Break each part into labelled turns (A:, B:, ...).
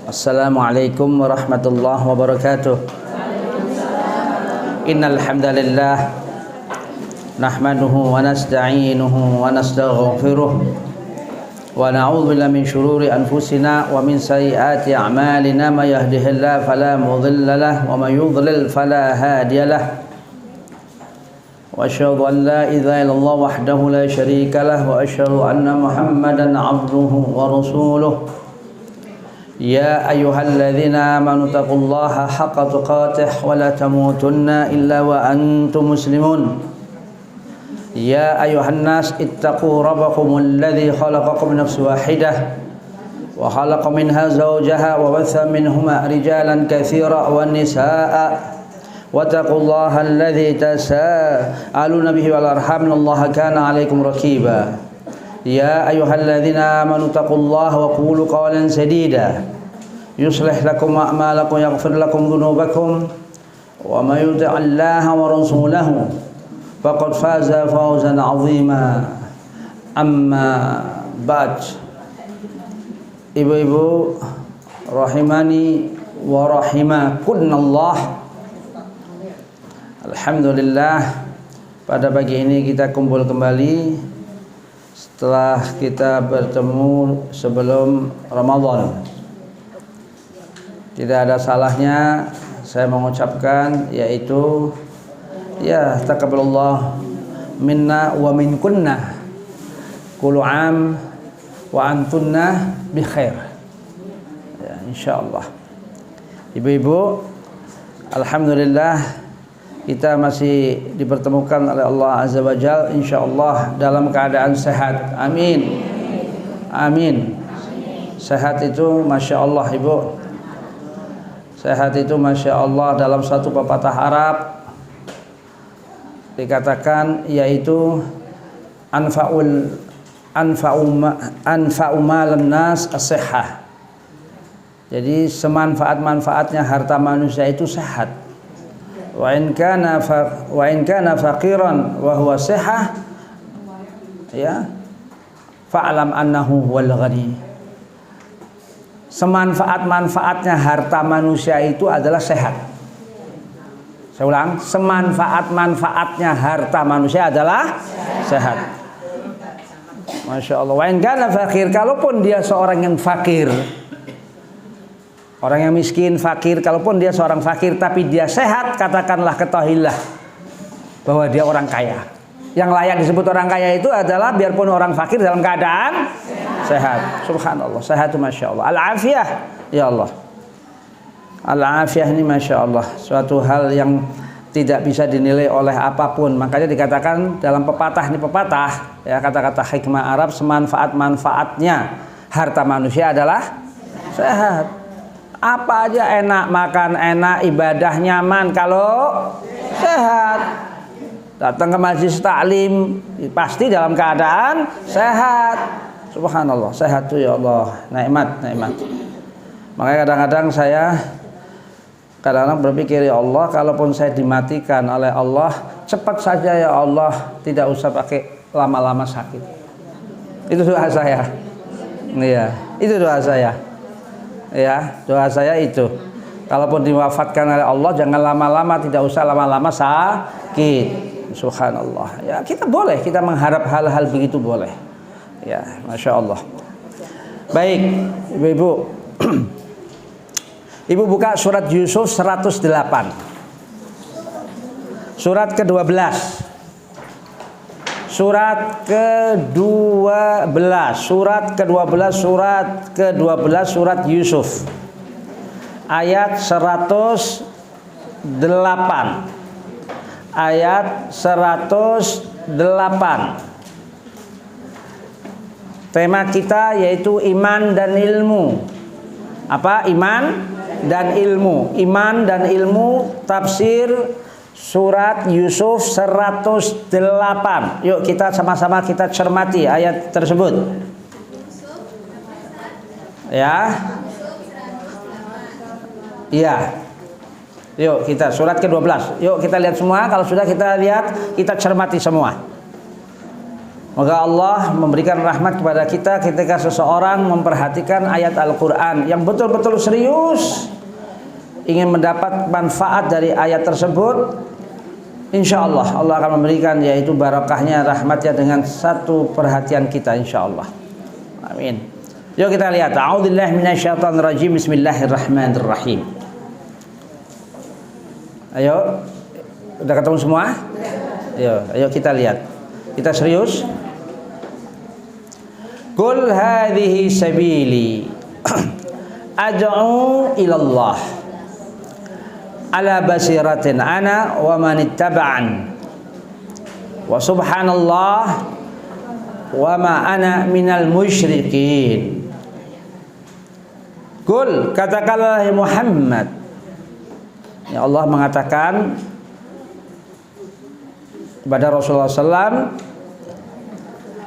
A: Assalamualaikum warahmatullahi wabarakatuh. Innal hamdalillah nahmaduhu wa nasta'inuhu wa nastaghfiruh wa na'udzu billahi min shururi anfusina wa min sayyiati a'malina may yahdihillahu fala mudilla lahu wa may yudlil fala hadiya lahu. Wa asyhadu an la ilaha illallah wahdahu la syarika lahu wa asyhadu anna Muhammadan 'abduhu wa rasuluh. يا أيها الذين آمنوا اتقوا الله حق تقاته ولا تموتن إلا وأنتم مسلمون يا أيها الناس اتقوا ربكم الذي خلقكم من نفس واحدة وخلق منها زوجها وبث منهما رجالا كثيرا والنساء واتقوا الله الذي تساءلون به والأرحام إن الله كان عليكم رقيبا يا أيها الذين آمنوا اتقوا الله وقولوا قولا سديدا يصلح لكم أعمالكم ويغفر لكم ذنوبكم ومن يطع الله ورسوله فقد فاز فوزا عظيما. أما بعد, ibu-ibu rahimani wa rahimakunallah, alhamdulillah pada pagi ini kita kumpul kembali setelah kita bertemu sebelum Ramadan. Tidak ada salahnya saya mengucapkan yaitu ya taqabbalallah minna wa minkunna kullu am wa antunna bi khair. Ya, insyaallah. Ibu-ibu, alhamdulillah kita masih dipertemukan oleh Allah Azza wa Jalla insyaallah dalam keadaan sehat. Amin. Amin. Sehat itu Masya Allah, ibu. Sehat itu Masya Allah. Dalam satu pepatah Arab dikatakan yaitu anfa'u malan nas as-sihhah. Jadi semanfaat-manfaatnya harta manusia itu sehat. Wa in kana faqiran wa huwa sihah ya fa'lam annahu wal ghani. Semanfaat-manfaatnya harta manusia itu adalah sehat. Saya ulang, semanfaat-manfaatnya harta manusia adalah sehat. Masya Allah. Wa in kana faqir, kalaupun dia seorang yang fakir, orang yang miskin, fakir, kalaupun dia seorang fakir tapi dia sehat, katakanlah, ketahuilah bahwa dia orang kaya. Yang layak disebut orang kaya itu adalah biarpun orang fakir dalam keadaan sehat. Subhanallah, sehat itu Masya Allah. Al-afiyah, ya Allah. Al-afiyah ini Masya Allah, suatu hal yang tidak bisa dinilai oleh apapun. Makanya dikatakan dalam pepatah, ini pepatah ya, kata-kata hikmah Arab, semanfaat-manfaatnya harta manusia adalah sehat. Apa aja enak, makan enak, ibadah nyaman kalau sehat. Datang ke majelis taklim pasti dalam keadaan sehat. Subhanallah, sehat itu ya Allah, nikmat. Makanya kadang-kadang saya berpikir, ya Allah, kalaupun saya dimatikan oleh Allah, cepat saja ya Allah, tidak usah pakai lama-lama sakit. Itu doa saya. Iya, itu doa saya. Ya, doa saya itu. Kalaupun diwafatkan oleh Allah, jangan lama-lama, tidak usah lama-lama sakit. Subhanallah. Ya, kita boleh, kita mengharap hal-hal begitu boleh. Ya, Masya Allah. Baik, ibu-ibu. Ibu buka surat Yusuf 108. Surat ke-12. Surat ke-12. Surat ke-12, surat ke-12 surat Yusuf. Ayat 108. Ayat 108. Tema kita yaitu iman dan ilmu. Apa? Iman dan ilmu. Iman dan ilmu, tafsir surat Yusuf 108. Yuk kita sama-sama kita cermati ayat tersebut. Ya. Iya. Yuk kita surat ke-12. Yuk kita lihat semua. Kalau sudah kita lihat, kita cermati semua. Moga Allah memberikan rahmat kepada kita ketika seseorang memperhatikan ayat Al-Quran yang betul-betul serius ingin mendapat manfaat dari ayat tersebut. Insya Allah Allah akan memberikan yaitu barakahnya, rahmatnya dengan satu perhatian kita, insya Allah. Amin. Yuk kita lihat. A'udzubillahi minasyaitonirrajim. Bismillahirrahmanirrahim. Ayo, udah ketemu semua? Ayo kita lihat. Kita serius. Qul hadhihi sabili ad'u ilallah ala basiratin ana wa man ittaba'an wa subhanallah wa ma ana minal musyrikin. Qul, katakanlah Muhammad, ya Allah mengatakan kepada Rasulullah SAW,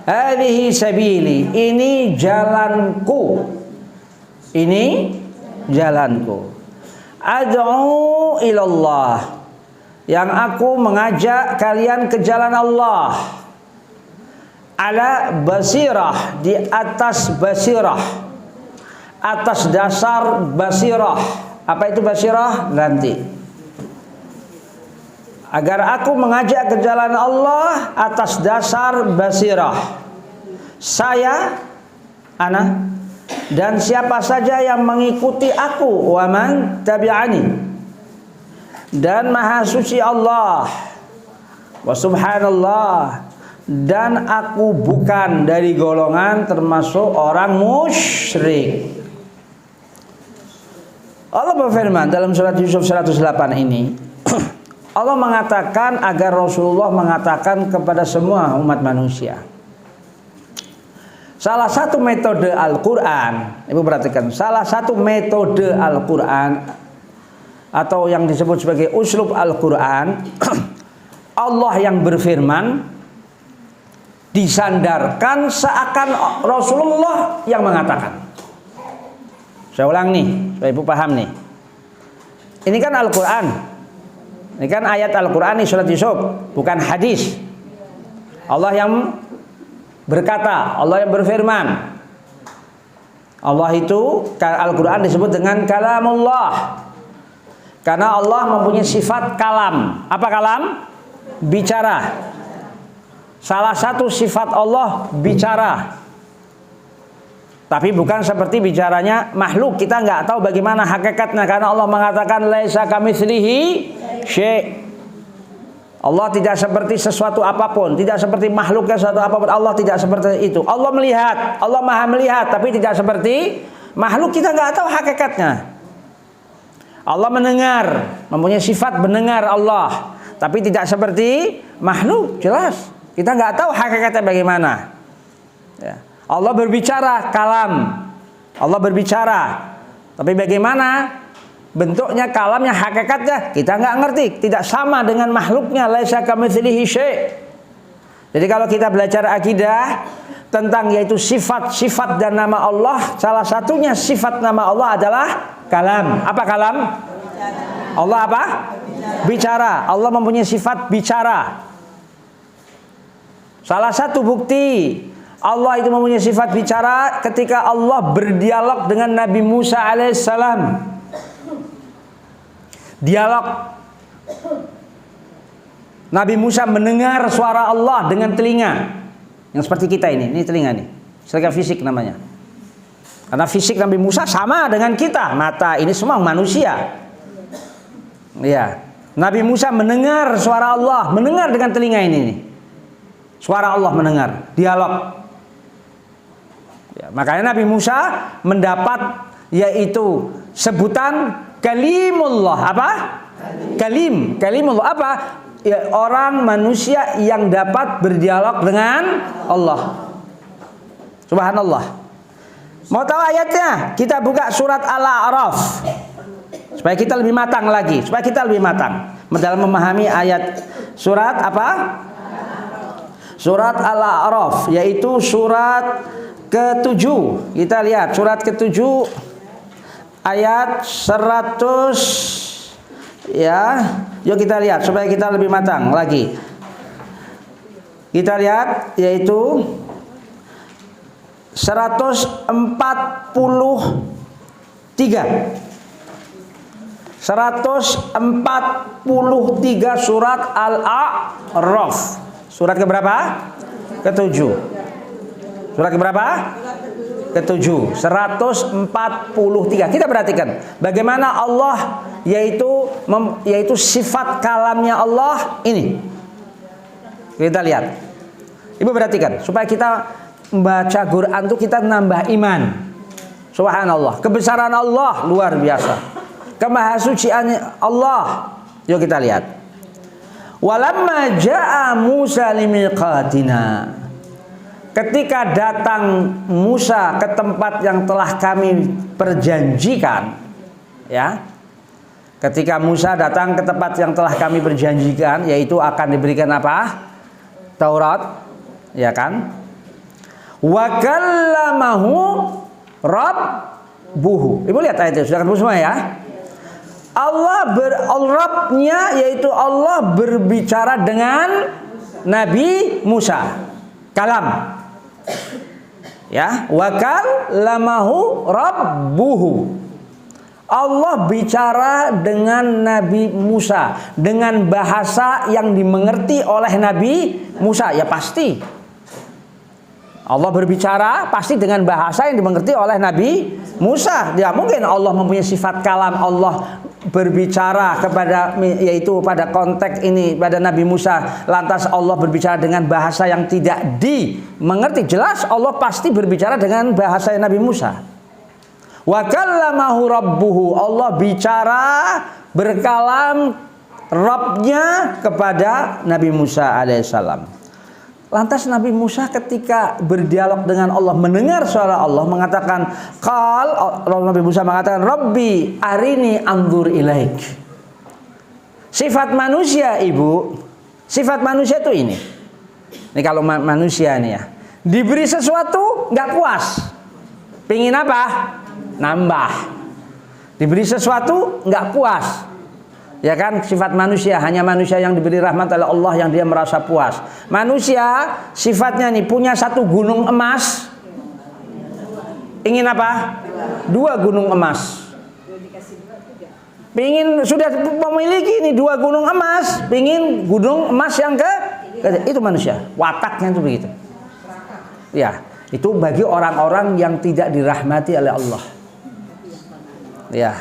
A: hadhihi sabili, ini jalanku, ini jalanku, ad'u ilallah, yang aku mengajak kalian ke jalan Allah, ala basirah, di atas basirah, atas dasar basirah. Apa itu basirah? Nanti. Agar aku mengajak ke jalan Allah atas dasar basirah. Saya, ana, dan siapa saja yang mengikuti aku, waman tabi'ani, dan maha suci Allah, wa subhanallah, dan aku bukan dari golongan termasuk orang musyrik. Allah berfirman dalam surat Yusuf 108 ini, Allah mengatakan agar Rasulullah mengatakan kepada semua umat manusia. Salah satu metode Al-Quran, Ibu perhatikan, salah satu metode Al-Quran atau yang disebut sebagai uslub Al-Quran, Allah yang berfirman disandarkan seakan Rasulullah yang mengatakan. Saya ulang nih, supaya Ibu paham nih. Ini kan Al-Quran. Ini kan ayat Al-Quran, surat Yusuf, bukan hadis. Allah yang berkata, Allah yang berfirman. Allah itu, Al-Quran disebut dengan kalamullah, karena Allah mempunyai sifat kalam. Apa kalam? Bicara. Salah satu sifat Allah bicara. Tapi bukan seperti bicaranya makhluk. Kita nggak tahu bagaimana hakikatnya, karena Allah mengatakan laisa kamitslihi syai'. Allah tidak seperti sesuatu apapun, tidak seperti makhluknya sesuatu apapun. Allah tidak seperti itu. Allah melihat, Allah maha melihat, tapi tidak seperti makhluk. Kita nggak tahu hakikatnya. Allah mendengar, mempunyai sifat mendengar Allah, tapi tidak seperti makhluk. Jelas, kita nggak tahu hakikatnya bagaimana. Ya. Allah berbicara, kalam. Allah berbicara, tapi bagaimana bentuknya, kalamnya, hakikatnya kita nggak ngerti. Tidak sama dengan makhluknya. Laisa kamitslihi syai'. Jadi kalau kita belajar akidah tentang yaitu sifat-sifat dan nama Allah, salah satunya sifat nama Allah adalah kalam. Apa kalam? Allah apa? Bicara. Allah mempunyai sifat bicara. Salah satu bukti Allah itu mempunyai sifat bicara ketika Allah berdialog dengan Nabi Musa alaihissalam. Dialog. Nabi Musa mendengar suara Allah dengan telinga yang seperti kita ini telinga nih, telinga fisik namanya. Karena fisik Nabi Musa sama dengan kita, mata ini semua manusia. Ya, Nabi Musa mendengar suara Allah, mendengar dengan telinga ini nih. Suara Allah mendengar, dialog. Ya, makanya Nabi Musa mendapat yaitu sebutan kalimullah. Apa? Kalimullah apa? Ya, orang manusia yang dapat berdialog dengan Allah. Subhanallah. Mau tahu ayatnya? Kita buka surat Al-A'raf supaya kita lebih matang lagi, supaya kita lebih matang dalam memahami ayat surat apa? Surat Al-A'raf, yaitu surat ke-7. Kita lihat surat ke-7 ayat 100 ya. Yuk kita lihat supaya kita lebih matang lagi. Kita lihat yaitu 143 surat Al-A'raf. Surat keberapa? Ke-7. Surat keberapa? Ke-7. 143. Kita perhatikan bagaimana Allah yaitu sifat kalamnya Allah ini. Kita lihat. Ibu perhatikan supaya kita membaca Quran itu kita nambah iman. Subhanallah, kebesaran Allah luar biasa. Kemahasucian Allah. Yuk kita lihat. Walamma jaa Musa limiqatina. Ketika datang Musa ke tempat yang telah kami perjanjikan, ya. Ketika Musa datang ke tempat yang telah kami perjanjikan, yaitu akan diberikan apa? Taurat, ya kan? Wa kallamahu rabbuhu. Ibu lihat ayat itu, sudah ketemu semua ya? Rabbnya yaitu Allah berbicara dengan Nabi Musa. Kalam. Ya, wa kallamahu rabbuhu. Allah bicara dengan Nabi Musa dengan bahasa yang dimengerti oleh Nabi Musa. Ya pasti. Allah berbicara pasti dengan bahasa yang dimengerti oleh Nabi Musa. Tidak mungkin Allah mempunyai sifat kalam, Allah berbicara kepada yaitu pada konteks ini pada Nabi Musa, lantas Allah berbicara dengan bahasa yang tidak dimengerti. Jelas Allah pasti berbicara dengan bahasa Nabi Musa. Wa kallamahu rabbuhu. Allah bicara berkalam Rabbnya kepada Nabi Musa alaihissalam. Lantas Nabi Musa ketika berdialog dengan Allah, mendengar suara Allah, mengatakan, Nabi Musa mengatakan, Rabbi arini anzur ilaik. Sifat manusia, Ibu, sifat manusia itu ini. Ini kalau manusia nih ya, diberi sesuatu nggak puas, pingin apa? Nambah. Diberi sesuatu nggak puas. Ya kan, sifat manusia, hanya manusia yang diberi rahmat oleh Allah yang dia merasa puas. Manusia sifatnya nih punya satu gunung emas, ingin apa? 2 gunung emas. Pingin sudah memiliki nih 2 gunung emas, pingin gunung emas yang itu manusia. Wataknya itu begitu. Ya, itu bagi orang-orang yang tidak dirahmati oleh Allah. Ya.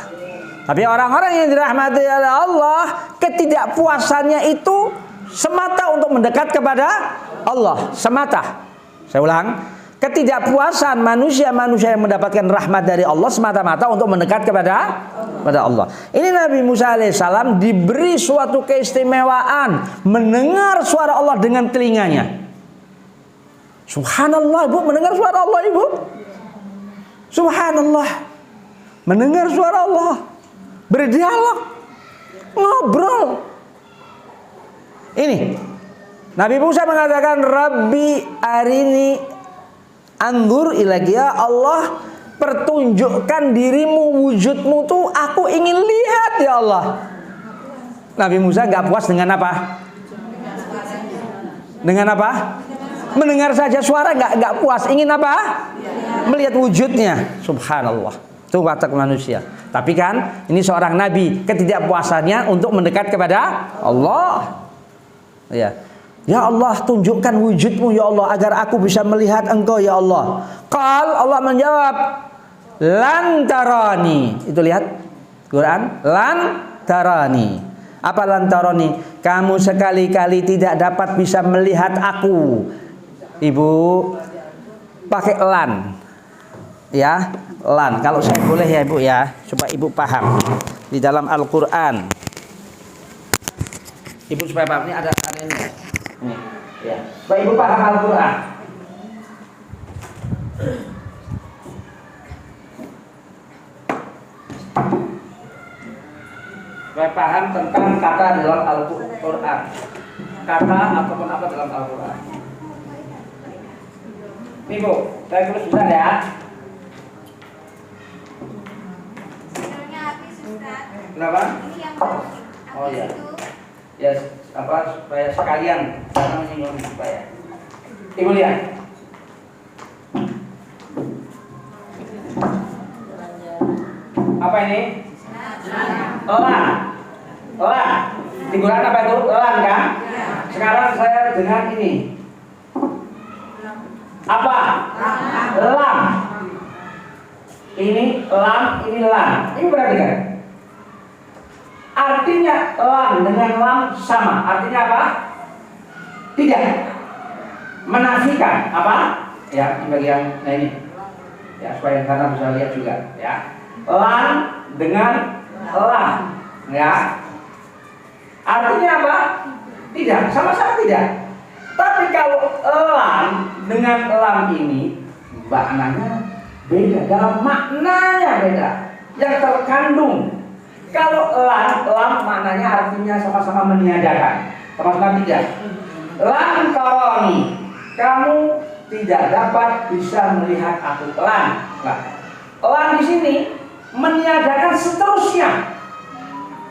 A: Tapi orang-orang yang dirahmati oleh Allah, ketidakpuasannya itu semata untuk mendekat kepada Allah. Semata. Saya ulang. Ketidakpuasan manusia-manusia yang mendapatkan rahmat dari Allah semata-mata untuk mendekat kepada Allah. Ini Nabi Musa alaihissalam diberi suatu keistimewaan mendengar suara Allah dengan telinganya. Subhanallah, Ibu, mendengar suara Allah, Ibu. Subhanallah. Mendengar suara Allah. Berdialog, ngobrol. Ini Nabi Musa mengatakan, Rabbi arini anzur ilaik. Ya Allah, pertunjukkan dirimu, wujudmu tuh aku ingin lihat ya Allah. Nabi Musa nggak puas dengan apa? Dengan apa? Mendengar saja suara nggak puas. Ingin apa? Melihat wujudnya. Subhanallah. Itu watak manusia. Tapi kan ini seorang nabi, ketidakpuasannya untuk mendekat kepada Allah. Ya. Ya Allah, tunjukkan wujudmu ya Allah agar aku bisa melihat Engkau ya Allah. Allah menjawab, lan tarani. Itu lihat Quran, lan tarani. Apa lan tarani? Kamu sekali-kali tidak dapat bisa melihat aku. Ibu pakai lan. Ya, lan. Kalau saya boleh ya Ibu ya, supaya Ibu paham. Di dalam Al-Qur'an. Ibu supaya paham, ini ada ini. Ini, ya. Supaya Ibu paham Al-Qur'an. Supaya paham tentang kata dalam Al-Qur'an. Kata ataupun apa dalam Al-Qur'an. Nih Bu, saya tulis sebentar ya. Kenapa? Oh ya. Ya apa supaya sekalian karena menyinggung supaya. Ibu lihat. Apa ini? Elang. Elang. Di Quran apa itu? Elang kan? Sekarang saya dengar ini. Apa? Elang. Ini elang, ini elang. Ini berarti kan? Artinya elang dengan elang sama. Artinya apa? Tidak. Menafikan apa? Ya, di bagian ini. Ya, supaya karena bisa lihat juga, ya. Elang dengan elang, ya. Artinya apa? Tidak, sama-sama tidak. Tapi kalau elang dengan elang ini maknanya beda, dalam maknanya beda, yang terkandung. Kalau elang maknanya artinya sama-sama meniadakan, sama-sama tidak. Lan tarani, kamu tidak dapat bisa melihat aku. Elang, nah, elang di sini meniadakan seterusnya,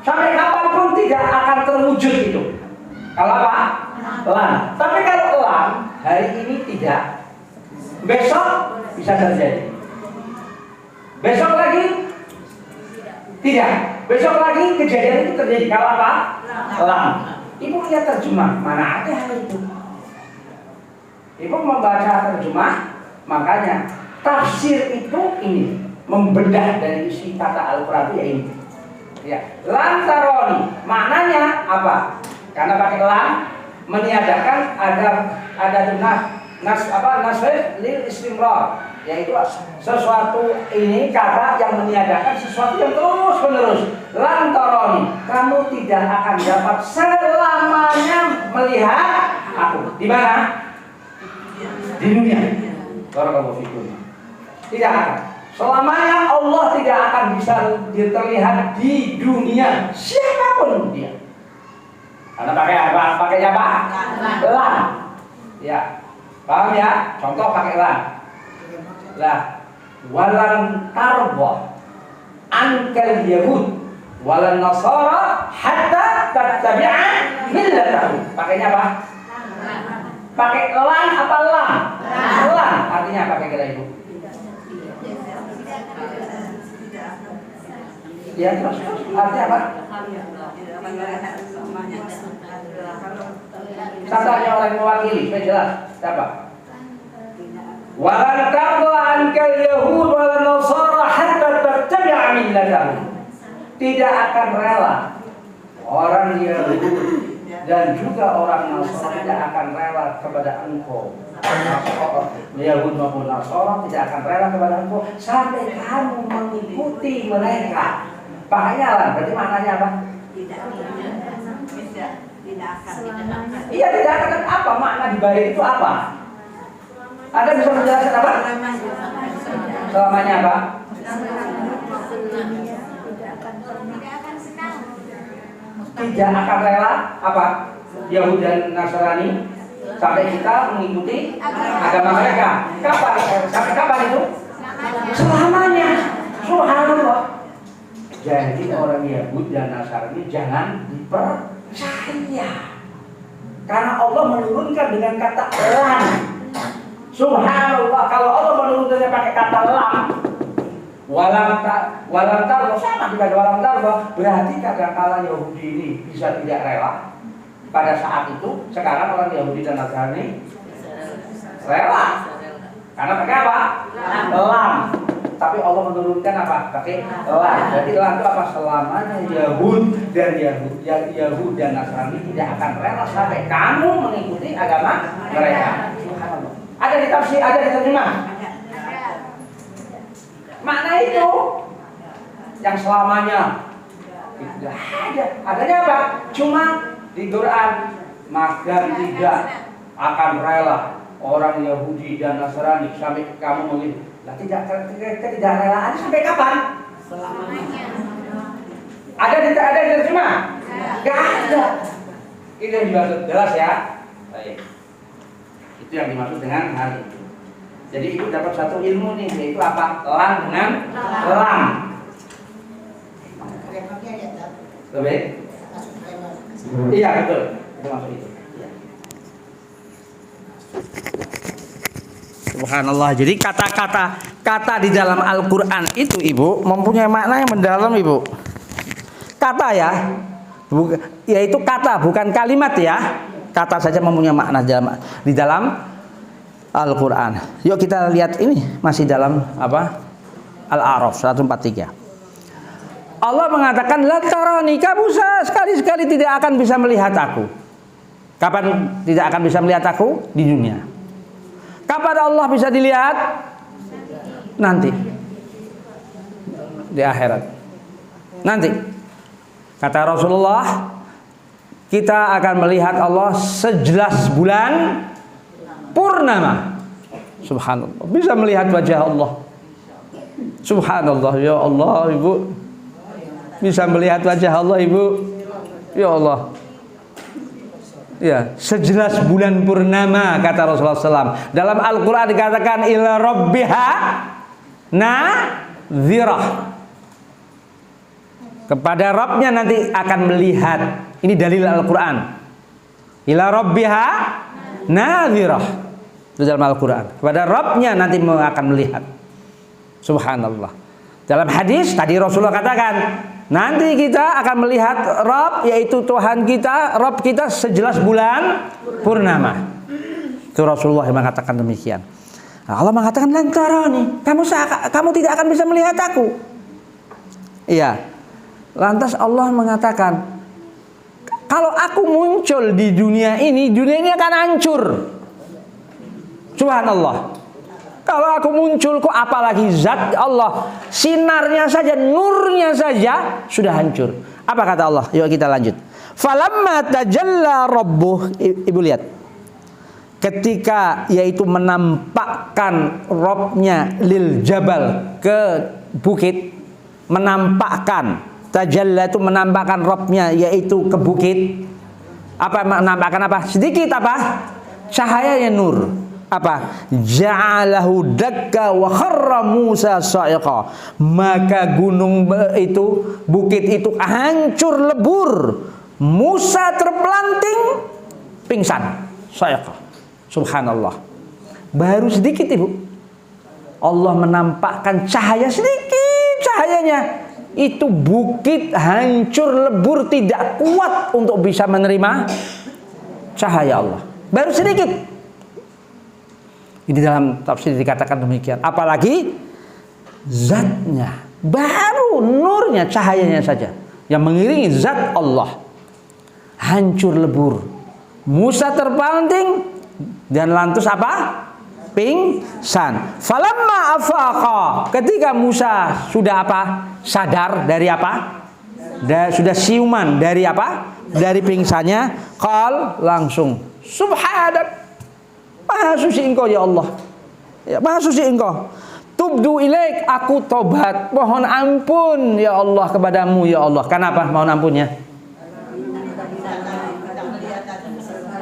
A: sampai kapanpun tidak akan terwujud itu. Kalau apa? Elang. Tapi kalau elang hari ini tidak, besok bisa terjadi. Besok lagi tidak. Besok lagi kejadian itu terjadi. Kalau apa? Elang. Ibu lihat terjemah, mana ada hal itu? Ibu membaca terjemah, makanya tafsir itu ini membedah dari isi kata Al-Quran ya ini. Ya, lantaroni maknanya apa? Karena pakai lam meniadakan ada nasrif lil istimrar, yaitu sesuatu ini kata yang meniadakan sesuatu yang terus menerus. Lantaroni, kamu tidak akan dapat selamanya melihat aku. Di mana? Di dunia. Barakallahu fikum. Tidak akan. Selamanya Allah tidak akan bisa terlihat di dunia siapapun dia. Karena pakai apa? Pakai apa? Lam. Ya, paham ya? Contoh pakai lam. Lah, walan tarba ankal yahud walan nasara hatta tattabi'a millatahum. Pakainya apa? Pakai lam apa lam? Lam. Artinya apa kira-kira Ibu? Ya, terus artinya apa? Contohnya orang mewakili, supaya jelas. Siapa? Walan tarda ankal yahud walan nasara hatta tattabi'a millatahum. Tidak akan rela orang Yahudi dan juga orang Nasara tidak akan rela kepada engkau. Yahud maupun Nasara tidak akan rela kepada engkau sampai kamu mengikuti mereka. Pakainya lah, berarti maknanya apa? Tidak akan. Iya, tidak akan apa? Makna di balik itu apa? Ada bisa menjelaskan apa? Selamanya apa? Tidak akan rela apa? Yahudi dan Nasrani sampai kita mengikuti agama mereka. Kapan? Sampai kapan itu? Selamanya. Subhanallah. Jadi orang Yahudi dan Nasrani jangan dipercaya. Karena Allah menurunkan dengan kata lam. Subhanallah, kalau Allah menurunkannya pakai kata lam, walam tarba sama juga walam tarba, berarti kadang-kala Yahudi ini bisa tidak rela pada saat itu. Sekarang orang Yahudi dan Nasrani rela. Karena pakai apa? Lam. Tapi Allah menurunkan apa? Pakai lam. Jadi lam itu apa? Selamanya Yahud dan Nasrani tidak akan rela sampai kamu mengikuti agama mereka. Ada di tafsir, ada di terjemah. Makna itu yang selamanya tidak ada. Adanya apa? Cuma di Quran, maka tidak akan rela orang Yahudi dan Nasrani sampai kamu mengikuti. Lah tidak relaan sampai kapan? Selamanya. Ada di terjemah? Enggak ada. Itu yang dimaksud, jelas ya? Baik. Itu yang dimaksud dengan hal itu. Jadi ibu dapat satu ilmu nih, yaitu apa? Lam dengan lam. Lebih? Iya betul. Itu maksud itu. Iya. Subhanallah. Jadi kata di dalam Al-Qur'an itu Ibu mempunyai makna yang mendalam Ibu. Kata ya. Yaitu kata bukan kalimat ya. Kata saja mempunyai makna di dalam Al-Qur'an. Yuk kita lihat ini masih dalam apa? Al-A'raf 143. Allah mengatakan la tarani, kamu sekali-sekali tidak akan bisa melihat aku. Kapan tidak akan bisa melihat aku? Di dunia. Kapan Allah bisa dilihat? Nanti. Di akhirat. Nanti. Kata Rasulullah, kita akan melihat Allah sejelas bulan purnama. Subhanallah. Bisa melihat wajah Allah. Subhanallah. Ya Allah, Ibu. Bisa melihat wajah Allah, Ibu. Ya Allah. Ya, sejelas bulan purnama kata Rasulullah SAW. Dalam Al-Quran dikatakan ila rabbiha nadhirah. Kepada Rabbnya nanti akan melihat. Ini dalil Al-Quran. Ila rabbiha nadhirah. Itu dalam Al-Quran. Kepada Rabbnya nanti akan melihat. Subhanallah. Dalam hadis tadi Rasulullah katakan, nanti kita akan melihat Rabb, yaitu Tuhan kita, Rabb kita sejelas bulan purnama. Itu Rasulullah yang mengatakan demikian. Nah, Allah mengatakan lan tarani, kamu tidak akan bisa melihat aku. Iya. Lantas Allah mengatakan, kalau aku muncul di dunia ini akan hancur. Subhanallah. Kalau aku muncul kok apalagi zat Allah, sinarnya saja, nurnya saja sudah hancur. Apa kata Allah? Yuk kita lanjut. Falamma tajalla rabbuh, Ibu lihat. Ketika yaitu menampakkan Rabbnya lil jabal ke bukit, menampakkan, tajalla itu menampakkan Rabbnya yaitu ke bukit. Apa menampakkan apa? Sedikit apa? Cahayanya nur. Apa? Ja'alahu dakka wa kharra Musa sa'iqa. Maka gunung itu, bukit itu hancur lebur. Musa terpelanting pingsan. Sa'iqa. Subhanallah. Baru sedikit Ibu. Allah menampakkan cahaya sedikit cahayanya. Itu bukit hancur lebur, tidak kuat untuk bisa menerima cahaya Allah. Baru sedikit. Ini dalam tafsir dikatakan demikian. Apalagi zatnya, baru nurnya, cahayanya saja yang mengiringi zat Allah hancur lebur. Musa terpalanting dan lantas apa? Pingsan. Falamma afaqa, ketika Musa sudah apa? Sadar dari apa? Sudah siuman dari apa? Dari pingsannya, qal langsung subhanak. Maha suci engkau ya Allah. Ya, maha suci engkau. Tubdu ilaik, aku tobat, mohon ampun ya Allah kepadamu ya Allah. Kenapa mohon ampunnya?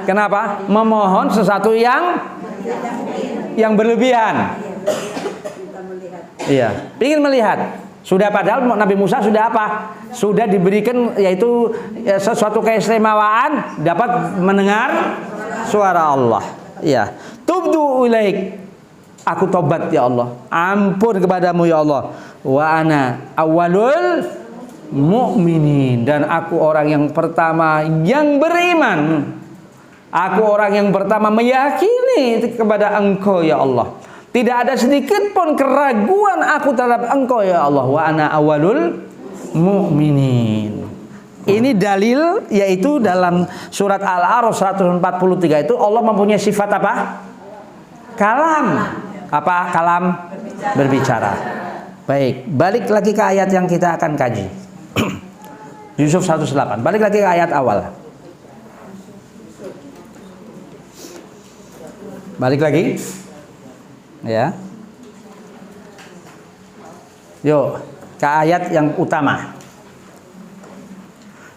A: Kenapa? Memohon sesuatu yang berlebihan. Iya, ingin melihat. Sudah padahal Nabi Musa sudah apa? Sudah diberikan yaitu sesuatu keistimewaan dapat mendengar suara Allah. Ya, tubdu ilaik, aku tobat ya Allah, ampun kepadamu ya Allah. Wa ana awalul mu'minin, dan aku orang yang pertama yang beriman. Aku orang yang pertama meyakini kepada engkau ya Allah. Tidak ada sedikit pun keraguan aku terhadap engkau ya Allah. Wa ana awalul mu'minin. Ini dalil yaitu dalam surat Al-A'raf 143 itu Allah mempunyai sifat apa? Kalam. Apa? Kalam berbicara. Baik, balik lagi ke ayat yang kita akan kaji. Yusuf 108. Balik lagi ke ayat awal. Balik lagi. Ya. Yuk, ke ayat yang utama.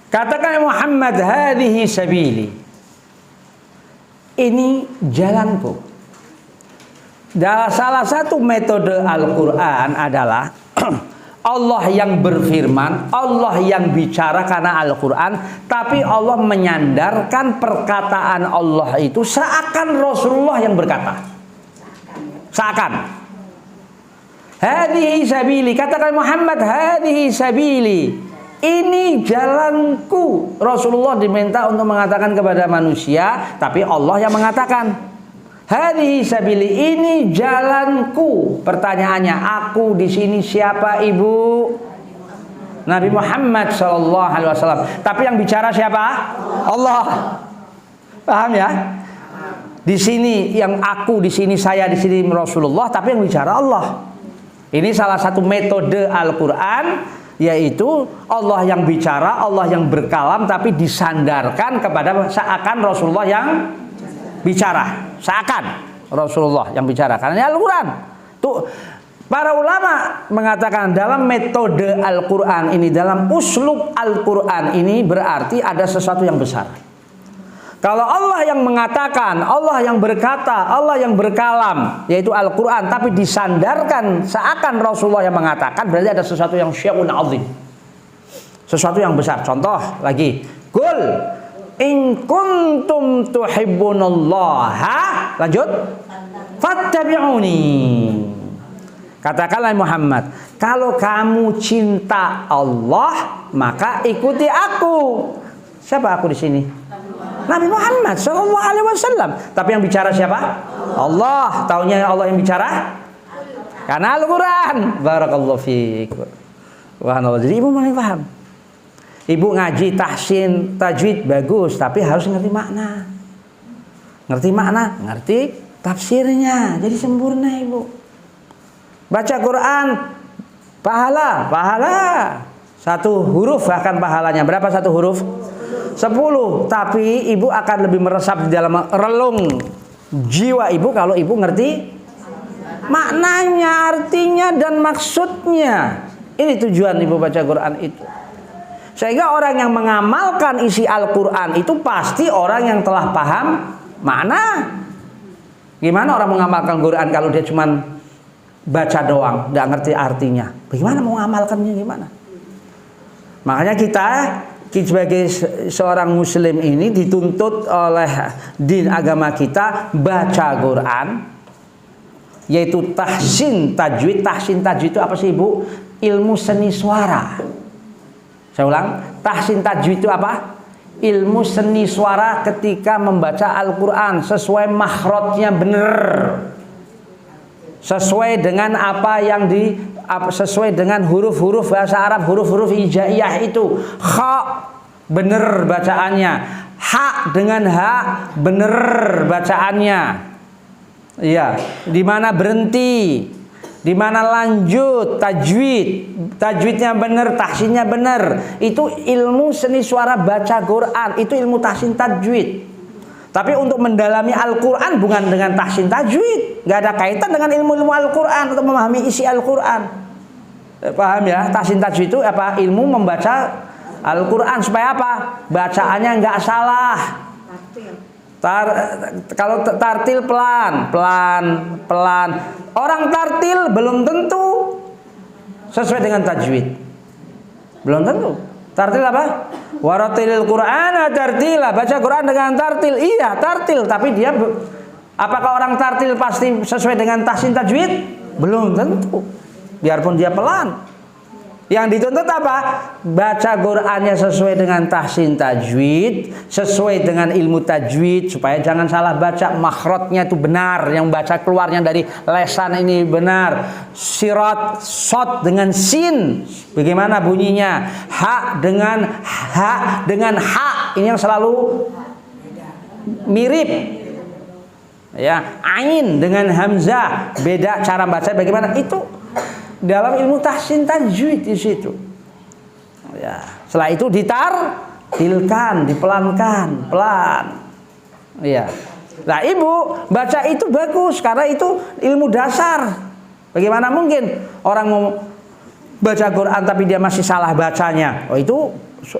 A: Katakan Muhammad, hadhihi sabili. Ini jalanku. Dan salah satu metode Al-Quran adalah Allah yang berfirman, Allah yang bicara karena Al-Quran, tapi Allah menyandarkan perkataan Allah itu seakan Rasulullah yang berkata. Seakan. Hadhihi sabili, katakan Muhammad, hadhihi sabili, ini jalanku. Rasulullah diminta untuk mengatakan kepada manusia, tapi Allah yang mengatakan hadhihi sabili, ini jalanku. Pertanyaannya, aku di sini siapa, Ibu? Nabi Muhammad sallallahu alaihi wasallam. Tapi yang bicara siapa? Allah. Paham ya? Di sini yang aku, di sini saya, di sini Rasulullah, tapi yang bicara Allah. Ini salah satu metode Al-Quran, yaitu Allah yang bicara, Allah yang berkalam, tapi disandarkan kepada seakan Rasulullah yang bicara. Seakan Rasulullah yang bicara. Karena ini Al-Quran. Tuh, para ulama mengatakan dalam metode Al-Quran ini, dalam uslub Al-Quran ini berarti ada sesuatu yang besar. Kalau Allah yang mengatakan, Allah yang berkata, Allah yang berkalam, yaitu Al-Quran, tapi disandarkan seakan Rasulullah yang mengatakan, berarti ada sesuatu yang syai'un azim, sesuatu yang besar. Contoh lagi, Qul in kuntum tuhibbunallaha, lanjut, fattabi'uni. Katakanlah Muhammad, kalau kamu cinta Allah, maka ikuti aku. Siapa aku di sini? Nabi Muhammad sallallahu alaihi wasallam. Tapi yang bicara siapa? Allah. Taunya Allah yang bicara? Karena Al-Quran. Barakallahu fiik. Subhanallah. Jadi ibu mulai paham. Ibu ngaji tahsin, tajwid bagus, tapi harus ngerti makna. Ngerti makna, ngerti tafsirnya. Jadi sempurna ibu. Baca Quran, pahala. Satu huruf bahkan pahalanya. Berapa satu huruf? 10. Tapi ibu akan lebih meresap di dalam relung jiwa ibu kalau ibu ngerti maknanya, artinya dan maksudnya. Ini tujuan ibu baca Quran itu. Sehingga orang yang mengamalkan isi Al-Quran itu pasti orang yang telah paham makna. Gimana orang mengamalkan Quran kalau dia cuma baca doang, nggak ngerti artinya? Bagaimana mau mengamalkannya, gimana? Makanya kita sebagai seorang muslim ini dituntut oleh din agama kita baca Quran, yaitu tahsin tajwid. Tahsin tajwid itu apa sih ibu? Ilmu seni suara. Saya ulang, tahsin tajwid itu apa? Ilmu seni suara ketika membaca Al-Quran sesuai makhrajnya benar, sesuai dengan apa yang sesuai dengan huruf-huruf bahasa Arab, huruf-huruf hijaiyah itu. Kha bener bacaannya, ha dengan ha bener bacaannya. Iya, di mana berhenti, di mana lanjut, tajwidnya bener, tahsinnya bener. Itu ilmu seni suara baca Quran, itu ilmu tahsin tajwid. Tapi untuk mendalami Al-Quran bukan dengan tahsin tajwid, nggak ada kaitan dengan ilmu-ilmu Al-Quran untuk memahami isi Al-Quran. Paham ya? Tahsin tajwid itu apa? Ilmu membaca Al-Quran supaya apa? Bacaannya nggak salah. Kalau tartil pelan. Orang tartil belum tentu sesuai dengan tajwid. Belum tentu. Tartil apa? Waratilil Qur'ana tartila. Baca Quran dengan tartil. Iya, tartil. Tapi dia, apakah orang tartil pasti sesuai dengan tahsin tajwid? Belum tentu. Biarpun dia pelan. Yang dituntut apa? Baca Qur'annya sesuai dengan tahsin tajwid, sesuai dengan ilmu tajwid, supaya jangan salah baca, makhrajnya itu benar, yang baca keluarnya dari lesan ini benar. Sirat, sod dengan sin, bagaimana bunyinya? Ha dengan ha, ini yang selalu mirip. Ya, ain dengan hamzah, beda cara baca bagaimana? Itu dalam ilmu tahsin tajwid di situ. Ya, setelah itu ditartilkan, dipelankan, pelan. Ya. Nah, ibu baca itu bagus karena itu ilmu dasar. Bagaimana mungkin orang mau baca Quran tapi dia masih salah bacanya? Oh, itu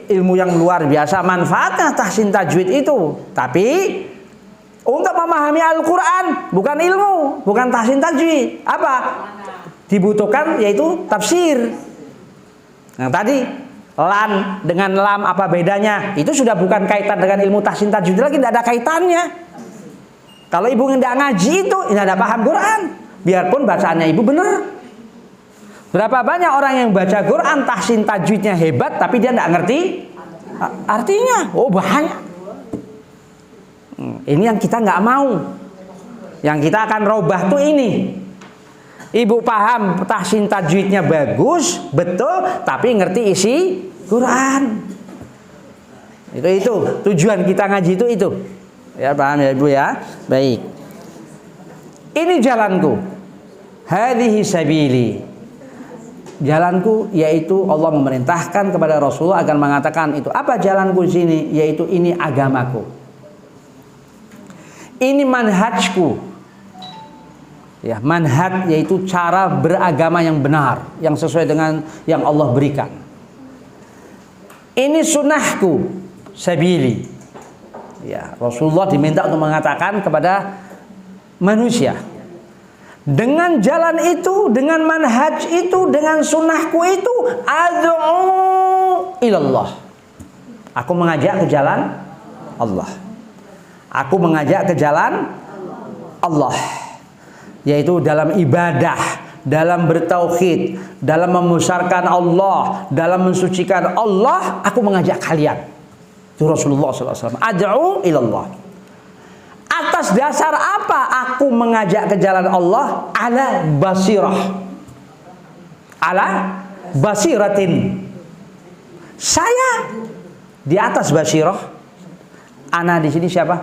A: ilmu yang luar biasa manfaatnya tahsin tajwid itu. Tapi untuk memahami Al-Quran bukan ilmu, bukan tahsin tajwid. Apa? Dibutuhkan yaitu tafsir. Yang tadi lan dengan lam apa bedanya? Itu sudah bukan kaitan dengan ilmu tahsin tajwid lagi, tidak ada kaitannya. Kalau ibu tidak ngaji itu tidak ada paham Quran. biarpun bacaannya ibu benar. Berapa banyak orang yang baca Quran tahsin tajwidnya hebat tapi dia tidak ngerti artinya. Oh bahaya. Ini yang kita nggak mau. Yang kita akan robah tuh ini. Ibu paham tahsin tajwidnya bagus, betul, tapi ngerti isi Quran. Itu tujuan kita ngaji itu. Ya paham ya ibu ya. Baik. Ini jalanku. Hadhihi sabili. Jalanku yaitu Allah memerintahkan kepada Rasulullah agar mengatakan itu. Apa jalanku di sini? Yaitu ini agamaku. Ini manhajku. Ya, manhaj yaitu cara beragama yang benar, yang sesuai dengan yang Allah berikan. Ini sunnahku, sabili. Ya, Rasulullah diminta untuk mengatakan kepada manusia. Dengan jalan itu, dengan manhaj itu, dengan sunnahku itu, ad'u ilallah. Aku mengajak ke jalan Allah. Aku mengajak ke jalan Allah. Yaitu dalam ibadah, dalam bertauhid, dalam membesarkan Allah, dalam mensucikan Allah, aku mengajak kalian. Itu Rasulullah SAW. Ad'u ilallah. Atas dasar apa aku mengajak ke jalan Allah? Ala basirah. Ala basiratin. Saya di atas basirah. Ana di sini siapa?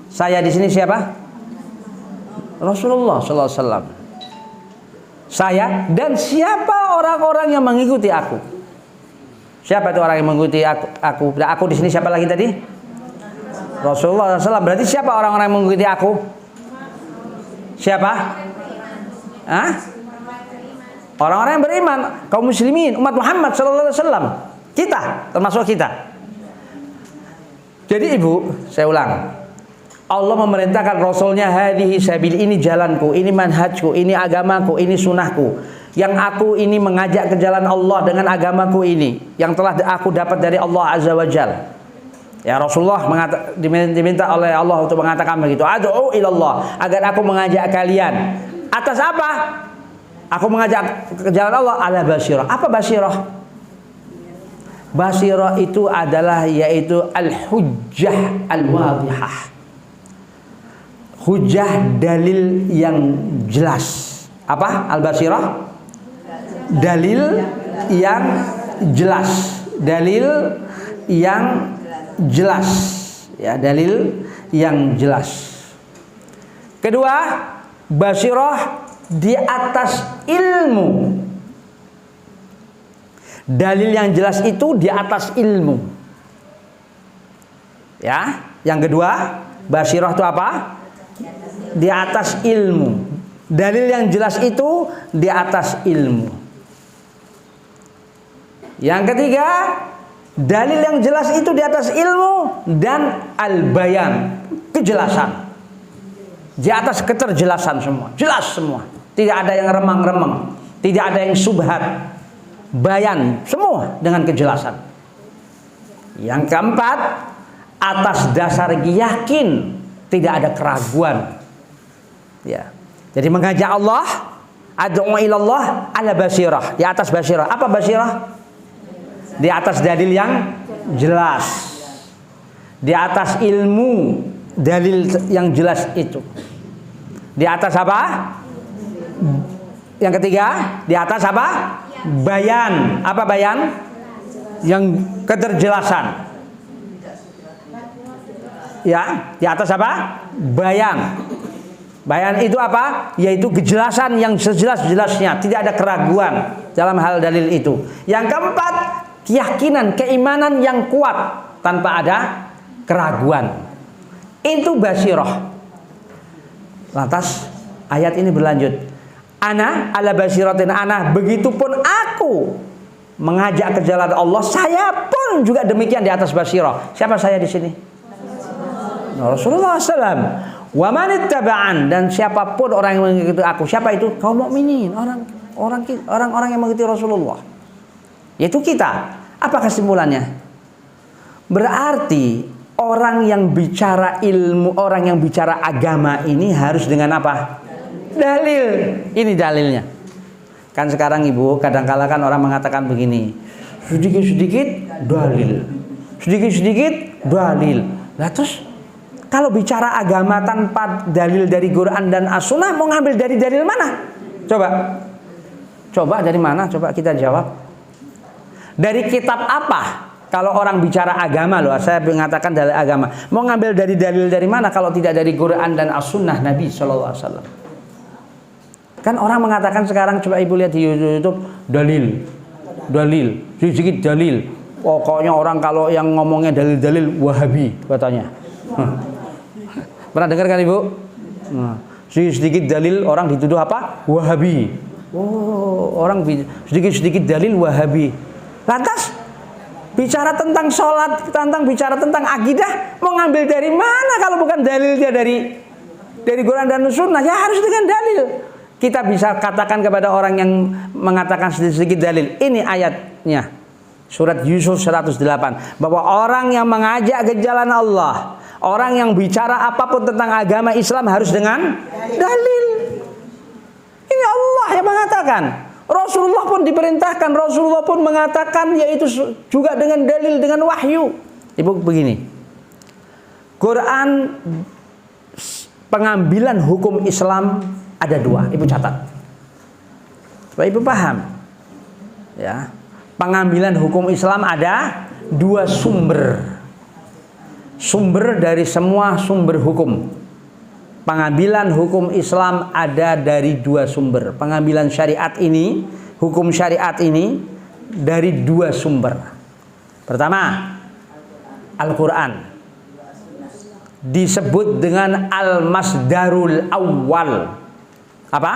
A: Saya di sini siapa? Rasulullah SAW. Saya dan siapa orang-orang yang mengikuti aku? Siapa itu orang yang mengikuti aku? Aku di sini siapa lagi tadi? Rasulullah SAW. Berarti siapa orang-orang yang mengikuti aku? Siapa? Hah? Orang-orang yang beriman, kaum muslimin, umat Muhammad SAW. Kita, termasuk kita. Jadi ibu, saya ulang. Allah memerintahkan Rasulnya, hadhihi sabil, ini jalanku, ini manhajku, ini agamaku, ini sunnahku. Yang aku ini mengajak ke jalan Allah dengan agamaku ini, yang telah aku dapat dari Allah Azza wa Jalla. Ya, Rasulullah diminta oleh Allah untuk mengatakan begitu. Ad'u ilallah, agar aku mengajak kalian. Atas apa? Aku mengajak ke jalan Allah ala basirah. Apa basirah? Basirah itu adalah yaitu al-hujjah al-wadihah. Hujjah, dalil yang jelas. Apa? Al-basirah? Dalil yang jelas. Dalil yang jelas, ya, dalil yang jelas. Kedua, basirah di atas ilmu. Dalil yang jelas itu di atas ilmu. Ya, yang kedua, basirah itu apa? Di atas ilmu. Dalil yang jelas itu di atas ilmu. Yang ketiga, dalil yang jelas itu di atas ilmu dan al-bayan, kejelasan. Di atas keterjelasan semua, jelas semua. Tidak ada yang remang-remang, tidak ada yang subhat. Bayan, semua dengan kejelasan. Yang keempat, atas dasar yakin, tidak ada keraguan. Ya. Jadi mengajak Allah, ad'u ilallah ala basirah, di atas basirah. Apa basirah? Di atas dalil yang jelas, di atas ilmu dalil yang jelas itu. Di atas apa? Yang ketiga, di atas apa? Bayan. Apa bayan? Yang keterjelasan. Ya, di atas apa? Bayan. Bayan itu apa? Yaitu kejelasan yang sejelas-jelasnya, tidak ada keraguan dalam hal dalil itu. Yang keempat, keyakinan, keimanan yang kuat tanpa ada keraguan. Itu basirah. Lantas ayat ini berlanjut. Ana ala basiratin, ana begitupun aku mengajak ke jalan Allah, saya pun juga demikian di atas basirah. Siapa saya di sini? Rasulullah SAW. Wa manittaba'an, dan siapapun orang yang mengikuti aku. Siapa itu? Kaum mukminin, orang-orang yang mengikuti Rasulullah. Yaitu kita. Apa kesimpulannya? Berarti orang yang bicara ilmu, orang yang bicara agama ini harus dengan apa? Dalil. Ini dalilnya. Kan sekarang Ibu, kadang-kala kan orang mengatakan begini, sedikit-sedikit dalil, sedikit-sedikit dalil. Lah terus kalau bicara agama tanpa dalil dari Quran dan As-Sunnah, mau ngambil dari dalil mana? Coba dari mana? Coba kita jawab. Dari kitab apa? Kalau orang bicara agama loh, saya mengatakan dalil agama. Mau ngambil dari dalil dari mana kalau tidak dari Quran dan As-Sunnah Nabi Sallallahu Alaihi Wasallam? Kan orang mengatakan sekarang, coba Ibu lihat di YouTube, dalil, sedikit dalil. Pokoknya orang kalau yang ngomongnya dalil-dalil Wahabi katanya. Pernah dengar kan Ibu? Sedikit dalil orang dituduh apa? Wahabi. Oh, orang sedikit dalil Wahabi. Lantas bicara tentang sholat, bicara tentang akidah, mau ngambil dari mana kalau bukan dalilnya dari Quran dan Sunnah? Ya harus dengan dalil. Kita bisa katakan kepada orang yang mengatakan sedikit dalil, ini ayatnya, surat Yusuf 108, bahwa orang yang mengajak ke jalan Allah, orang yang bicara apapun tentang agama Islam harus dengan dalil. Ini Allah yang mengatakan. Rasulullah pun diperintahkan, Rasulullah pun mengatakan, yaitu juga dengan dalil, dengan wahyu. Ibu begini, Quran pengambilan hukum Islam ada dua, Ibu catat supaya Ibu paham ya. Pengambilan hukum Islam ada dua sumber dari semua sumber hukum. Pengambilan hukum Islam ada dari dua sumber. Pengambilan syariat ini, hukum syariat ini dari dua sumber. Pertama, Al-Quran disebut dengan Al-Masdarul Awwal. Apa?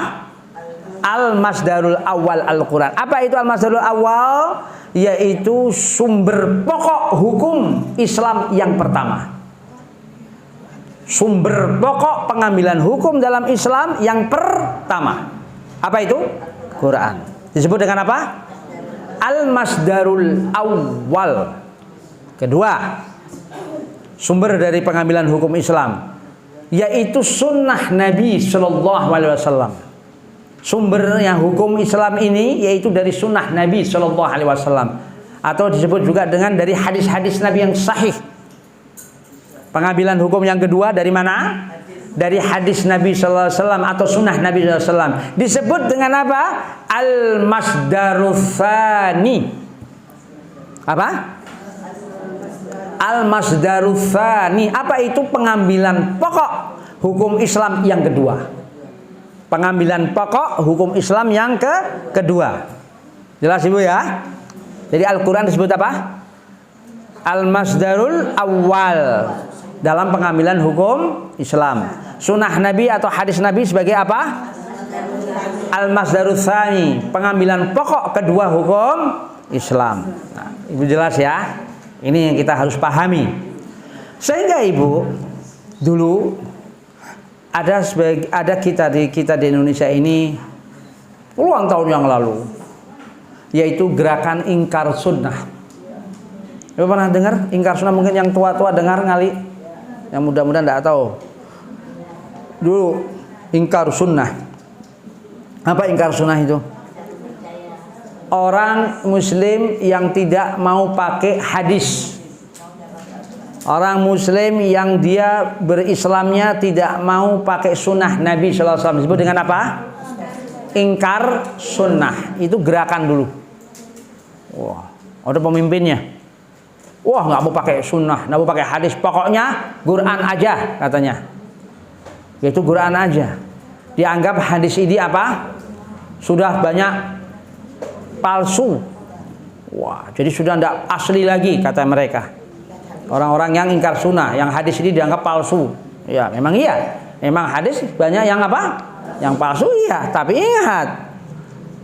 A: Al-Masdarul Awwal Al-Quran. Apa itu Al-Masdarul Awwal? Yaitu sumber pokok hukum Islam yang pertama. Sumber pokok pengambilan hukum dalam Islam yang pertama. Apa itu? Quran. Disebut dengan apa? Al-Masdarul Awwal. Kedua, sumber dari pengambilan hukum Islam yaitu sunnah Nabi Sallallahu Alaihi Wasallam. Sumbernya hukum Islam ini yaitu dari sunnah Nabi Sallallahu Alaihi Wasallam, atau disebut juga dengan dari hadis-hadis Nabi yang sahih. Pengambilan hukum yang kedua dari mana? Dari hadis Nabi Sallallahu Alaihi Wasallam atau sunnah Nabi Sallallahu Alaihi Wasallam. Disebut dengan apa? Al-Masdarul Tsani. Apa? Al-Masdarul Tsani. Apa itu? Pengambilan pokok hukum Islam yang kedua. Pengambilan pokok hukum Islam yang kedua. Jelas Ibu ya? Jadi Al-Quran disebut apa? Al-Masdarul Awwal dalam pengambilan hukum Islam. Sunnah Nabi atau hadis Nabi sebagai apa? Al-Masdarul Tsani, pengambilan pokok kedua hukum Islam. Nah, Ibu jelas ya? Ini yang kita harus pahami. Sehingga Ibu, dulu ada kita di Indonesia ini puluhan tahun yang lalu, yaitu gerakan ingkar sunnah. Ibu pernah dengar ingkar sunnah? Mungkin yang tua-tua dengar kali, yang muda-muda tidak tahu. Dulu ingkar sunnah. Apa ingkar sunnah itu? Orang Muslim yang tidak mau pakai hadis. Orang Muslim yang dia berislamnya tidak mau pakai sunnah Nabi Sallallahu Alaihi Wasallam. Disebut dengan apa? Ingkar sunnah. Itu gerakan dulu. Wah, ada pemimpinnya. Wah, nggak mau pakai sunnah, nggak mau pakai hadis. Pokoknya Quran aja katanya. Yaitu Quran aja. Dianggap hadis ini apa? Sudah banyak palsu. Wah, jadi sudah tidak asli lagi kata mereka. Orang-orang yang ingkar sunnah, yang hadis ini dianggap palsu. Ya, memang iya. Memang hadis banyak yang apa? Yang palsu iya. Tapi ingat,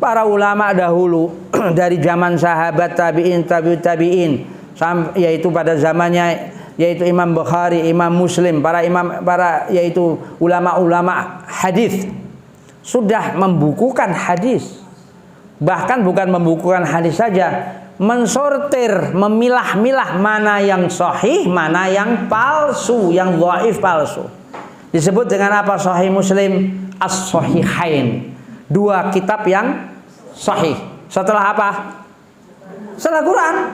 A: para ulama dahulu dari zaman sahabat tabi'in, tabi'ut tabi'in, yaitu pada zamannya yaitu Imam Bukhari, Imam Muslim, para yaitu ulama-ulama hadis sudah membukukan hadis. Bahkan bukan membukukan hadis saja, mensortir, memilah-milah mana yang sahih, mana yang palsu, yang dhaif palsu. Disebut dengan apa Sahih Muslim? As-Sahihain. Dua kitab yang sahih. Setelah apa? Setelah Quran.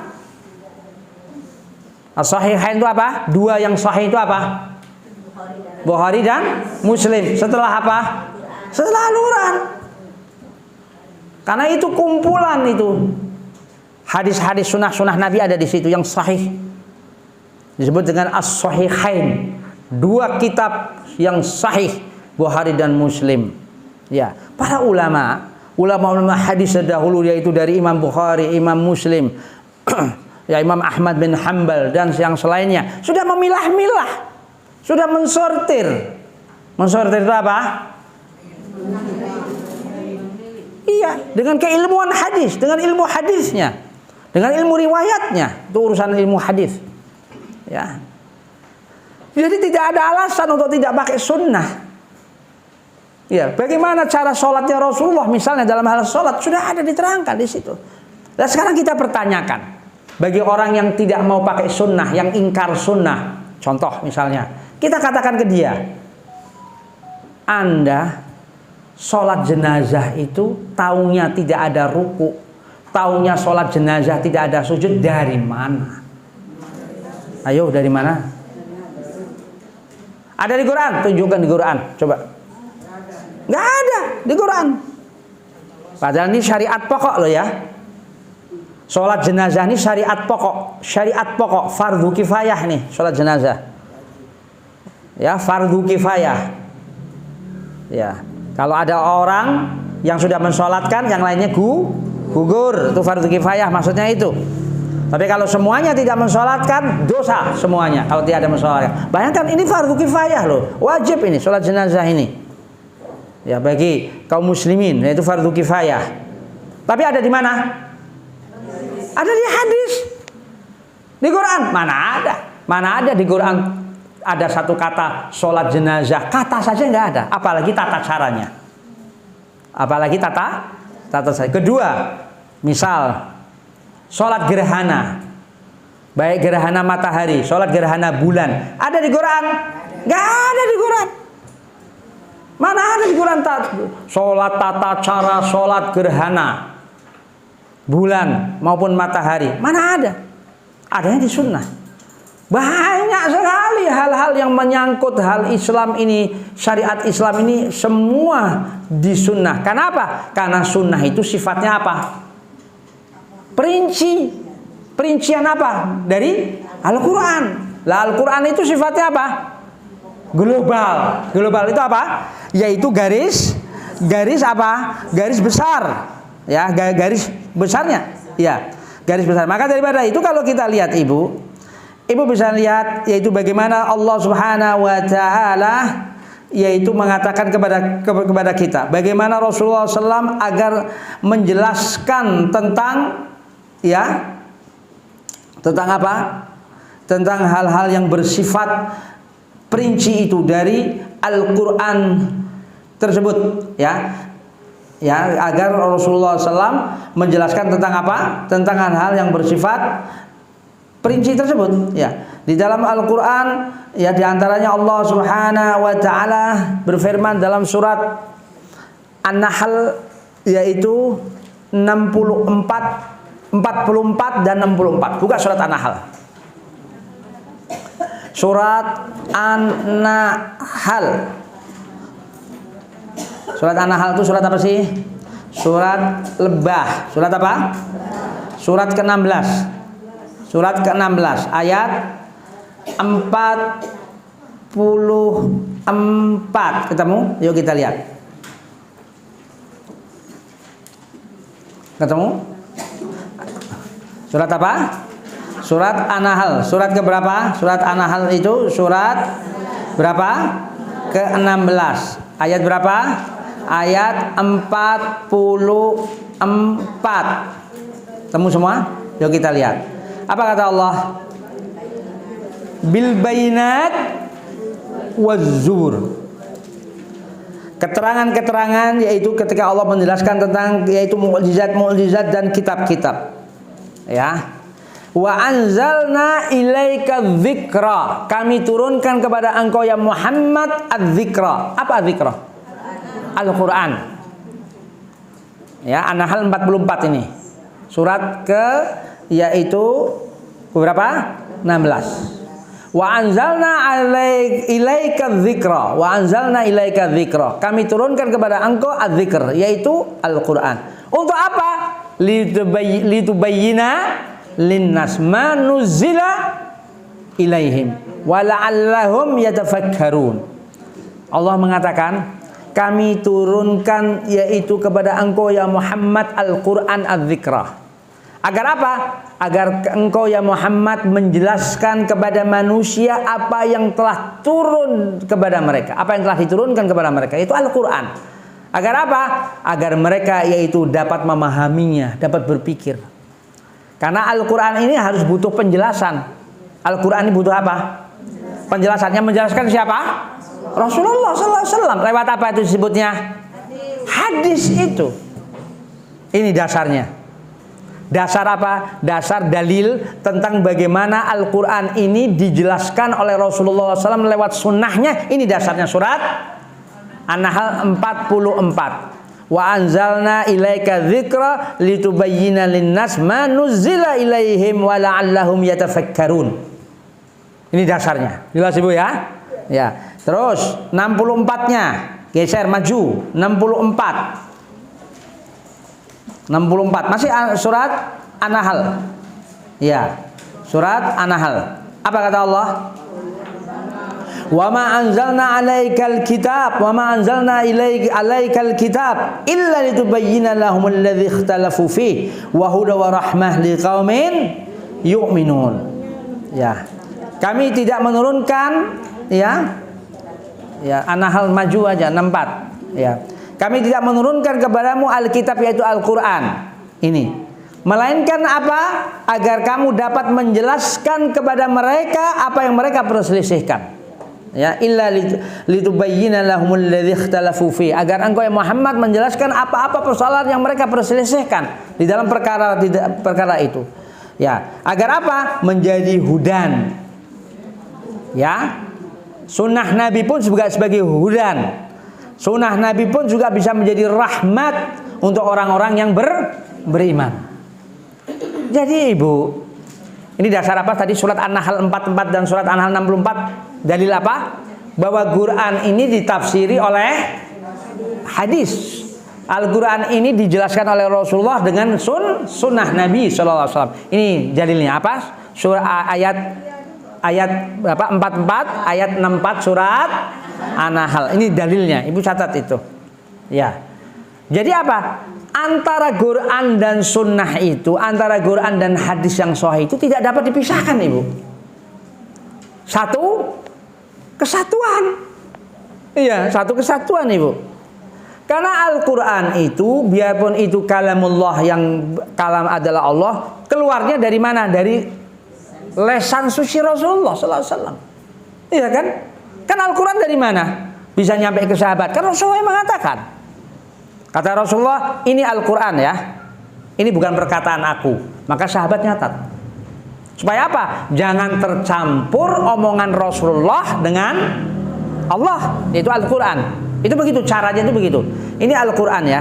A: As-Sahihain itu apa? Dua yang sahih itu apa? Bukhari dan Muslim. Setelah apa? Setelah Al-Quran. Karena itu kumpulan itu. Hadis-hadis sunnah-sunnah Nabi ada di situ yang sahih. Disebut dengan As-Sahihain. Dua kitab yang sahih, Bukhari dan Muslim. Ya, para ulama hadis dahulu yaitu dari Imam Bukhari, Imam Muslim, ya Imam Ahmad bin Hanbal dan yang selainnya sudah memilah-milah, sudah mensortir. Mensortir itu apa? Iya, dengan keilmuan hadis, dengan ilmu hadisnya, dengan ilmu riwayatnya. Itu urusan ilmu hadis. Ya. Jadi tidak ada alasan untuk tidak pakai sunnah. Ya, bagaimana cara sholatnya Rasulullah misalnya dalam hal sholat sudah ada diterangkan di situ. Dan sekarang kita pertanyakan, bagi orang yang tidak mau pakai sunnah, yang ingkar sunnah, contoh misalnya, kita katakan ke dia, Anda sholat jenazah itu taunya tidak ada ruku, taunya sholat jenazah tidak ada sujud, dari mana? Ayo, dari mana? Ada di Quran, tunjukkan di Quran, coba. Nggak ada di Quran. Padahal ini syariat pokok loh ya. Sholat jenazah ini syariat pokok, fardu kifayah nih, sholat jenazah. Ya, fardu kifayah. Ya, kalau ada orang yang sudah mensolatkan, yang lainnya gugur, itu fardu kifayah maksudnya itu. Tapi kalau semuanya tidak mensolatkan, dosa semuanya kalau tidak ada mensolatkan. Bayangkan ini fardu kifayah loh, wajib ini sholat jenazah ini. Ya, bagi kaum muslimin, yaitu fardu kifayah. Tapi ada di mana? Ada di hadis. Di Quran mana ada? Mana ada di Quran ada satu kata sholat jenazah, kata saja nggak ada, apalagi tata caranya. Apalagi tata cara. Kedua, misal sholat gerhana, baik gerhana matahari, sholat gerhana bulan, ada di Quran? Nggak ada di Quran. Mana ada di Quran sholat tata cara sholat gerhana bulan maupun matahari? Mana ada? Adanya di sunnah. Banyak sekali hal-hal yang menyangkut hal Islam ini, syariat Islam ini semua di sunnah. Kenapa? Karena sunnah itu sifatnya apa? Perincian apa? Dari Al-Quran. Lah Al-Quran itu sifatnya apa? Global. Global itu apa? Yaitu garis apa? Garis besar. Ya, garis besarnya. Ya, garis besar. Maka daripada itu kalau kita lihat Ibu bisa lihat yaitu bagaimana Allah Subhanahu wa taala yaitu mengatakan kepada kita bagaimana Rasulullah SAW agar menjelaskan tentang tentang apa? Tentang hal-hal yang bersifat perinci itu dari Al-Quran tersebut, ya, agar Rasulullah SAW menjelaskan tentang apa? Tentang hal-hal yang bersifat perinci tersebut, ya. Di dalam Al-Quran, ya, diantaranya Allah Subhanahu wa taala berfirman dalam surat An-Nahl yaitu 44 dan 64. Buka surat An-Nahl. Surat An-Nahl. Surat An-Nahl itu surat apa sih? Surat lebah. Surat apa? Surat ke-16. Surat ke-16 ayat 44. Ketemu? Yuk kita lihat. Ketemu? Surat apa? Surat An-Nahl. Surat ke berapa? Surat An-Nahl itu surat berapa? Ke-16. Ayat berapa? Ayat 44. Temu semua? Yuk kita lihat. Apa kata Allah? Bil bayinat waz-zubur. Keterangan-keterangan yaitu ketika Allah menjelaskan tentang yaitu mukjizat dan kitab-kitab. Ya. Wa anzalna ilaika dzikra. Kami turunkan kepada engkau ya Muhammad adz-dzikra. Apa adz-dzikra? Al-Qur'an. Ya, An-Nahl 44 ini. Surat yaitu berapa? 16. Wa anzalna ilaika dzikra. Wa anzalna ilaika dzikra. Kami turunkan kepada engkau adz-dzikr, yaitu Al-Qur'an. Untuk apa? Litubayyina linnas ma nuzila ilaihim wa la'allahum yatafakkarun. Allah mengatakan, kami turunkan yaitu kepada engkau ya Muhammad Al-Qur'an adz-dzikra. Agar apa? Agar engkau ya Muhammad menjelaskan kepada manusia apa yang telah turun kepada mereka, apa yang telah diturunkan kepada mereka, itu Al-Qur'an. Agar apa? Agar mereka yaitu dapat memahaminya, dapat berpikir. Karena Al-Quran ini harus butuh penjelasan. Al-Quran ini butuh apa? Penjelasannya. Menjelaskan siapa? Rasulullah SAW. Lewat apa itu disebutnya? Hadis itu. Ini dasarnya. Dasar apa? Dasar dalil tentang bagaimana Al-Quran ini dijelaskan oleh Rasulullah SAW lewat sunnahnya. Ini dasarnya surat An-Nahl 44. Wa anzalna ilaika dzikra litubayyina linnas ma nuzila ilaihim wa la'allahum yatafakkarun. Ini dasarnya. Jelas Ibu ya? Ya. Terus 64-nya geser maju 64. Masih surat An-Nahl. Ya. Surat An-Nahl. Apa kata Allah? Wa ma anzalna 'alaikal kitab wa ma anzalna alaikal kitab illa litubayyana lahum alladzi ikhtalafu fi wa huda wa rahmah liqaumin yu'minun. Ya. Kami tidak menurunkan ya An-Nahl maju aja 64 ya. Kami tidak menurunkan kepadamu Alkitab yaitu Al-Qur'an ini, melainkan apa? Agar kamu dapat menjelaskan kepada mereka apa yang mereka perselisihkan. Ya, illa litubayyina lahumul ladzi ikhtalafu fi, agar engkau ya Muhammad menjelaskan apa-apa persoalan yang mereka perselisihkan di dalam perkara itu. Ya, agar apa? Menjadi hudan. Ya. Sunnah Nabi pun juga sebagai hudan. Sunnah Nabi pun juga bisa menjadi rahmat untuk orang-orang yang beriman. Jadi Ibu, ini dasar apa tadi? Surat An-Nahl 44 dan surat An-Nahl 64. Dalil apa? Bahwa Quran ini ditafsiri oleh hadis. Al-Quran ini dijelaskan oleh Rasulullah dengan sunnah Nabi SAW. Ini dalilnya apa? Surah ayat berapa? 44 ayat 64 surat An-Nahl. Ini dalilnya. Ibu catat itu. Ya. Jadi apa? Antara Quran dan sunnah itu, antara Quran dan hadis yang sahih itu tidak dapat dipisahkan Ibu. Satu kesatuan. Iya, satu kesatuan Ibu. Karena Al-Quran itu, biarpun itu kalamullah, yang kalam adalah Allah, keluarnya dari mana? Dari lesan suci Rasulullah SAW. Iya kan? Kan Al-Quran dari mana? Bisa nyampe ke sahabat. Kan Rasulullah yang mengatakan. Kata Rasulullah, ini Al-Quran ya. Ini bukan perkataan aku. Maka sahabat nyatat. Supaya apa? Jangan tercampur omongan Rasulullah dengan Allah, yaitu Al-Quran. Itu begitu, caranya itu begitu. Ini Al-Quran ya.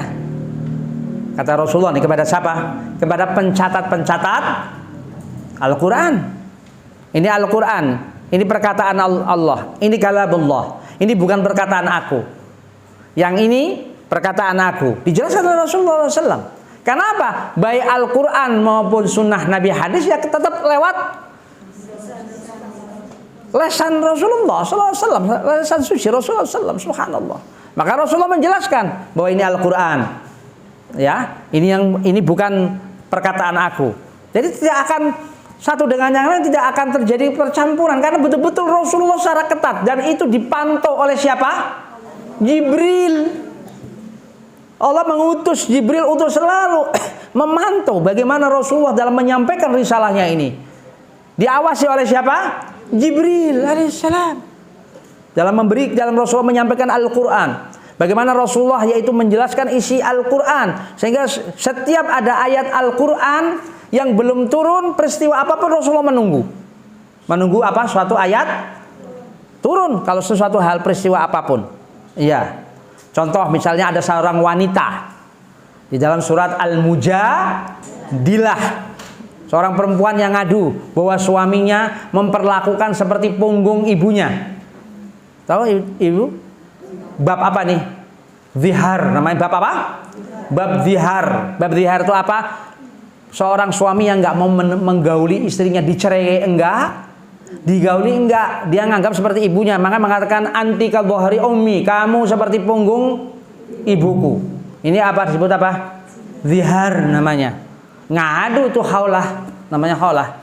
A: Kata Rasulullah nih kepada siapa? Kepada pencatat-pencatat Al-Quran. Ini Al-Quran. Ini perkataan Allah. Ini kalamullah. Ini bukan perkataan aku. Yang ini perkataan aku. Dijelaskan oleh Rasulullah SAW. Kenapa? Baik Al-Quran maupun sunnah Nabi hadis ya tetap lewat lesan Rasulullah SAW, lesan suci Rasulullah SAW. Subhanallah. Maka Rasulullah menjelaskan bahwa ini Al-Quran. Ya, ini bukan perkataan aku. Jadi tidak akan satu dengan yang lain, tidak akan terjadi percampuran karena betul-betul Rasulullah secara ketat, dan itu dipantau oleh siapa? Jibril. Allah mengutus Jibril untuk selalu memantau bagaimana Rasulullah dalam menyampaikan risalahnya ini. Diawasi oleh siapa? Jibril alaihissalam. Dalam Rasulullah menyampaikan Al-Quran. Bagaimana Rasulullah yaitu menjelaskan isi Al-Quran. Sehingga setiap ada ayat Al-Quran yang belum turun peristiwa apapun Rasulullah menunggu. Menunggu apa? Suatu ayat turun kalau sesuatu hal peristiwa apapun. Iya. Contoh misalnya ada seorang wanita di dalam surat Al-Mujadilah, seorang perempuan yang ngadu bahwa suaminya memperlakukan seperti punggung ibunya. Tahu ibu? Bab apa nih? Zihar. Namanya bab apa? Bab zihar. Bab zihar itu apa? Seorang suami yang nggak mau menggauli istrinya, dicerai enggak, digauli enggak, dia nganggap seperti ibunya, maka mengatakan anti ka dhahri ummi, kamu seperti punggung ibuku. Ini apa disebut apa? Zihar namanya. Ngadu itu haulah, namanya haulah.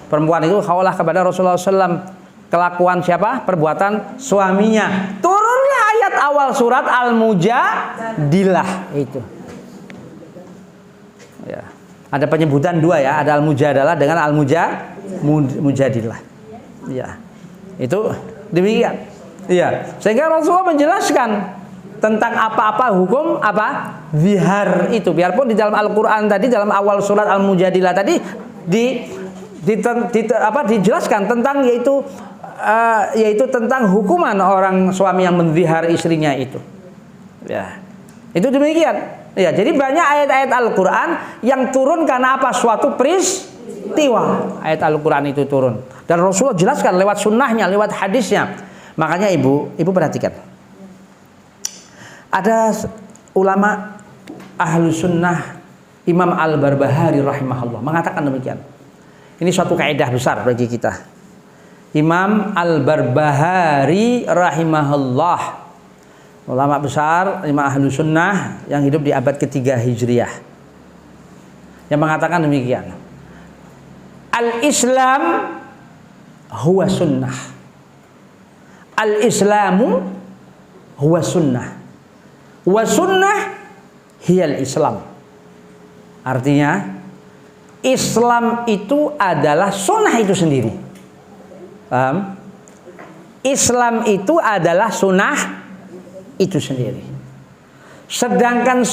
A: Perempuan itu haulah kepada Rasulullah SAW. Kelakuan siapa? Perbuatan suaminya. Turunlah ayat awal surat Al-Mujadilah itu. Ya. Ada penyebutan dua ya, ada Al-Mujadalah dengan Al-Mujadilah. Ya. Itu demikian. Iya. Sehingga Rasulullah menjelaskan tentang apa-apa hukum apa? Zihar itu. Biarpun di dalam Al-Qur'an tadi dalam awal surat Al-Mujadilah tadi dijelaskan tentang yaitu tentang hukuman orang suami yang menzihar istrinya itu. Ya. Itu demikian. Ya, jadi banyak ayat-ayat Al-Qur'an yang turun karena apa? Suatu peristiwa. Ayat Al-Qur'an itu turun. Dan Rasulullah jelaskan lewat sunnahnya, lewat hadisnya. Makanya ibu perhatikan. Ada ulama ahlu sunnah Imam Al-Barbahari rahimahullah mengatakan demikian. Ini suatu kaidah besar bagi kita. Imam Al-Barbahari rahimahullah, ulama besar, imam ahlu sunnah yang hidup di abad ketiga Hijriah, yang mengatakan demikian. Al-Islam huwa sunnah. Al-Islamu huwa sunnah. Wa sunnah hiyal Islam. Artinya Islam itu adalah sunnah itu sendiri. Paham? Islam itu adalah sunnah itu sendiri. Sedangkan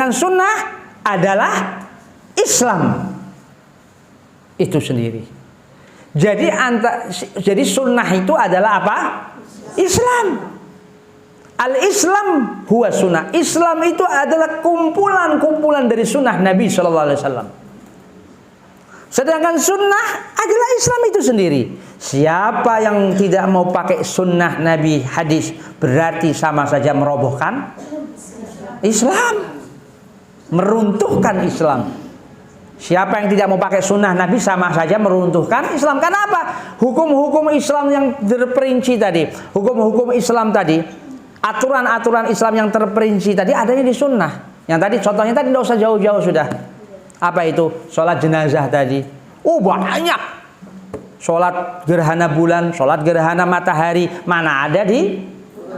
A: sunnah adalah Islam itu sendiri. Jadi sunnah itu adalah apa? Islam. Al-Islam huwa sunnah. Islam itu adalah kumpulan-kumpulan dari sunnah Nabi SAW. Sedangkan sunnah adalah Islam itu sendiri. Siapa yang tidak mau pakai sunnah Nabi hadis, berarti sama saja merobohkan Islam, meruntuhkan Islam. Siapa yang tidak mau pakai sunnah Nabi sama saja meruntuhkan Islam. Karena apa? Hukum-hukum Islam yang terperinci tadi, hukum-hukum Islam tadi, aturan-aturan Islam yang terperinci tadi adanya di sunnah. Yang tadi contohnya tadi tidak usah jauh-jauh sudah. Apa itu? Sholat jenazah tadi. Banyak. Sholat gerhana bulan, sholat gerhana matahari, mana ada di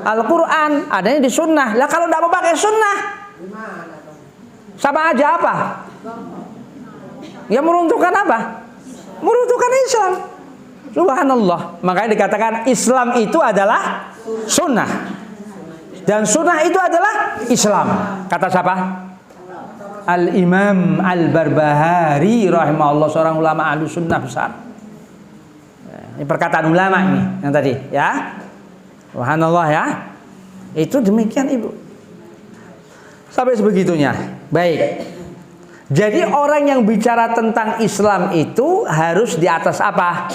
A: Al-Quran, adanya di sunnah. Lah kalau tidak mau pakai sunnah, sama aja apa? Ya meruntuhkan apa? Meruntuhkan Islam. Subhanallah. Makanya dikatakan Islam itu adalah sunnah. Dan sunnah itu adalah Islam. Kata siapa? Al-Imam Al-Barbahari rahimahullah, seorang ulama ahlu sunnah besar. Ini perkataan ulama ini yang tadi ya. Subhanallah ya. Itu demikian ibu. Sampai sebegitunya. Baik. Jadi orang yang bicara tentang Islam itu harus di atas apa?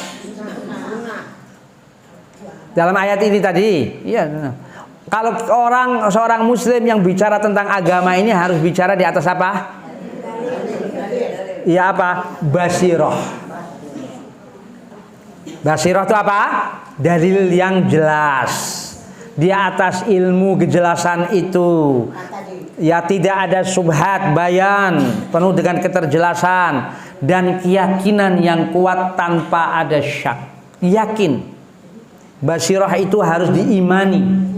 A: Dalam ayat ini tadi, iya. Kalau seorang muslim yang bicara tentang agama ini harus bicara di atas apa? Ya apa? Basirah. Basirah itu apa? Dalil yang jelas. Di atas ilmu kejelasan itu. Ya tidak ada subhat, bayan, penuh dengan keterjelasan dan keyakinan yang kuat tanpa ada syak. Yakin. Basirah itu harus diimani.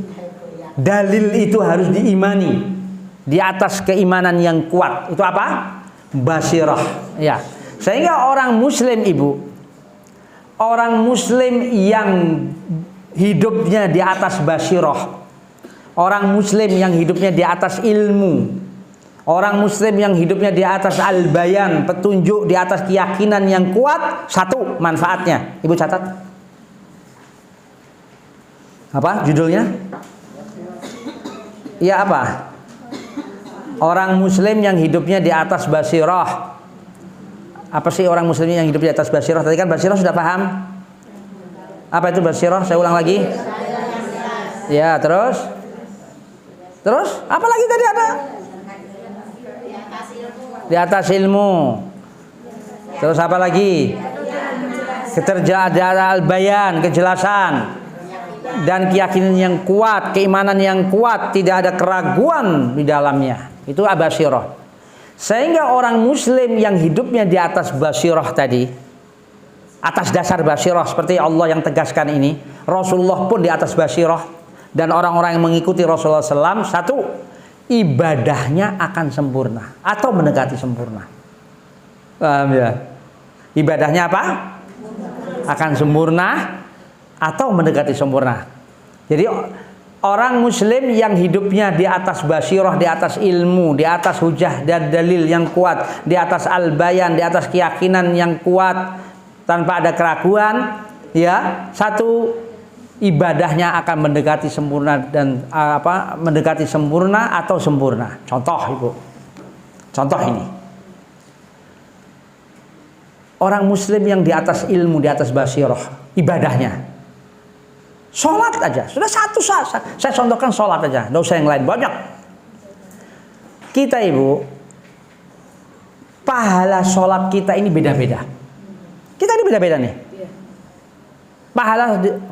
A: Dalil itu harus diimani. Di atas keimanan yang kuat. Itu apa? Basirah. Ya. Sehingga orang muslim ibu, orang muslim yang hidupnya di atas basirah, orang muslim yang hidupnya di atas ilmu, Orang muslim yang hidupnya di atas al-bayan, petunjuk, di atas keyakinan yang kuat, satu manfaatnya. Ibu catat. Apa judulnya? Iya apa? Orang muslim yang hidupnya di atas basirah. Apa sih orang muslim yang hidup di atas basirah? Tadi kan basirah sudah paham. Apa itu basirah? Saya ulang lagi. Ya, terus? Terus? Apa lagi tadi ada? Di atas ilmu. Terus apa lagi? Keterjadian al-bayan, kejelasan dan keyakinan yang kuat, keimanan yang kuat, tidak ada keraguan di dalamnya. Itu basirah. Sehingga orang muslim yang hidupnya di atas basirah tadi, atas dasar basirah seperti Allah yang tegaskan ini, Rasulullah pun di atas basirah, dan orang-orang yang mengikuti Rasulullah SAW, satu, ibadahnya akan sempurna atau mendekati sempurna. Paham ya? Ibadahnya apa? Akan sempurna atau mendekati sempurna. Jadi orang muslim yang hidupnya di atas basirah, di atas ilmu, di atas hujah dan dalil yang kuat, di atas al-bayan, di atas keyakinan yang kuat tanpa ada keraguan, ya, satu, ibadahnya akan mendekati sempurna dan mendekati sempurna atau sempurna. Contoh Ibu. Contoh ini. Orang muslim yang di atas ilmu, di atas basirah, ibadahnya. Sholat aja. Sudah satu saya contohkan sholat aja. Nggak usah yang lain, banyak. Kita Ibu, pahala sholat kita ini beda-beda. Kita ini beda-beda nih.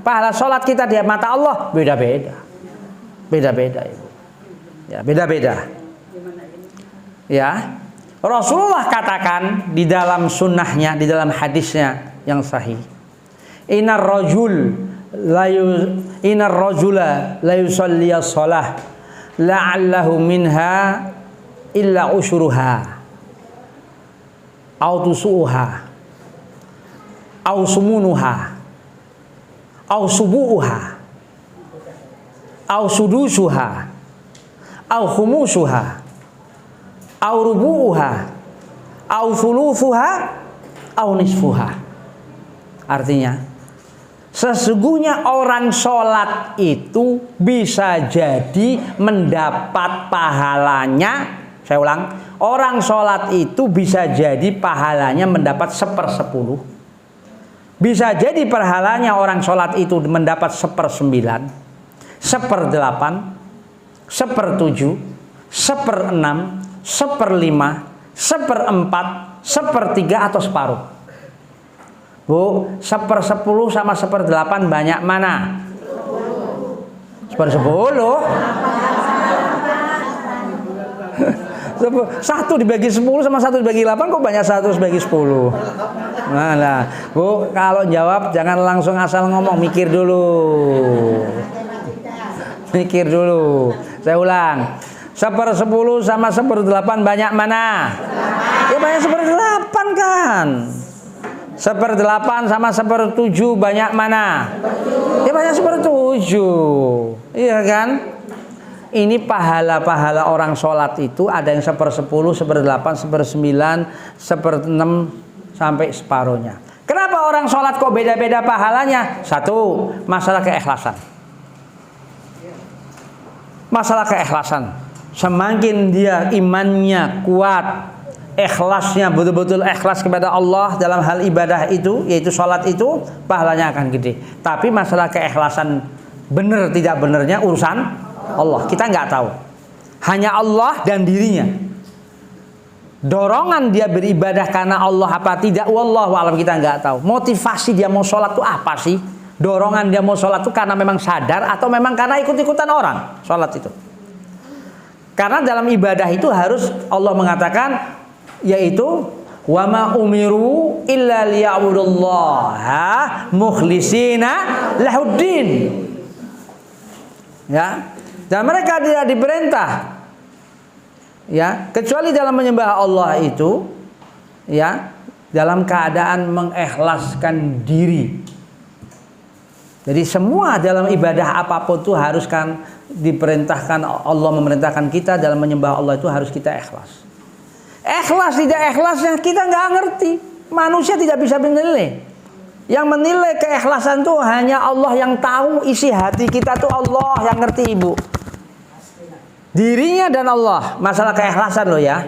A: Pahala sholat kita di mata Allah beda-beda. Beda-beda Ibu. Ya, beda-beda. Ya. Rasulullah katakan di dalam sunnahnya, di dalam hadisnya yang sahih. Innar rajula la yusalli as-salah la'allahu minha illa usyruha aw tusuha aw sumunuha aw subu'uha aw sudusuha aw khumusuha aw rubu'uha aw thuluthuha aw nisfuha. Artinya, sesungguhnya orang sholat itu bisa jadi mendapat pahalanya. Saya ulang, orang sholat itu bisa jadi pahalanya mendapat 1/10. Bisa jadi pahalanya orang sholat itu mendapat 1/9, 1/8, 1/7, 1/6, 1/5, 1/4, 1/3 atau separuh. Bu, 1/10 sama 1/8 banyak mana? 1/10. 1 dibagi 10 sama 1 dibagi 8 kok banyak 1 dibagi 10. Nah, Bu, kalau jawab jangan langsung asal ngomong, mikir dulu. Mikir dulu. Saya ulang. 1/10 sama 1/8 banyak mana? Ya banyak 1/8 kan. 1/8 sama 1/7 banyak mana? Ya banyak 1/7. Iya kan? Ini pahala-pahala orang sholat itu ada yang 1/10, 1/8, 1/9, 1/6 sampai separuhnya. Kenapa orang sholat kok beda-beda pahalanya? Satu, masalah keikhlasan. Masalah keikhlasan. Semakin dia imannya kuat, ikhlasnya betul-betul ikhlas kepada Allah dalam hal ibadah itu, yaitu sholat itu, pahalanya akan gede. Tapi masalah keikhlasan benar tidak benarnya urusan Allah, kita nggak tahu. Hanya Allah dan dirinya. Dorongan dia beribadah karena Allah apa tidak, wallahu alam, kita nggak tahu. Motivasi dia mau sholat itu apa sih? Dorongan dia mau sholat itu karena memang sadar atau memang karena ikut-ikutan orang sholat itu? Karena dalam ibadah itu harus Allah mengatakan, yaitu wa ma umiru illa liya'budullaha mukhlishina lahuddin. Ya. Dan mereka tidak diperintah, ya, kecuali dalam menyembah Allah itu, ya, dalam keadaan mengikhlaskan diri. Jadi semua dalam ibadah apapun itu harus kan diperintahkan, Allah memerintahkan kita dalam menyembah Allah itu harus kita ikhlas. Ikhlas tidak ikhlasnya kita nggak ngerti. Manusia tidak bisa menilai. Yang menilai keikhlasan itu hanya Allah yang tahu. Isi hati kita tuh Allah yang ngerti, Ibu. Dirinya dan Allah. Masalah keikhlasan loh ya.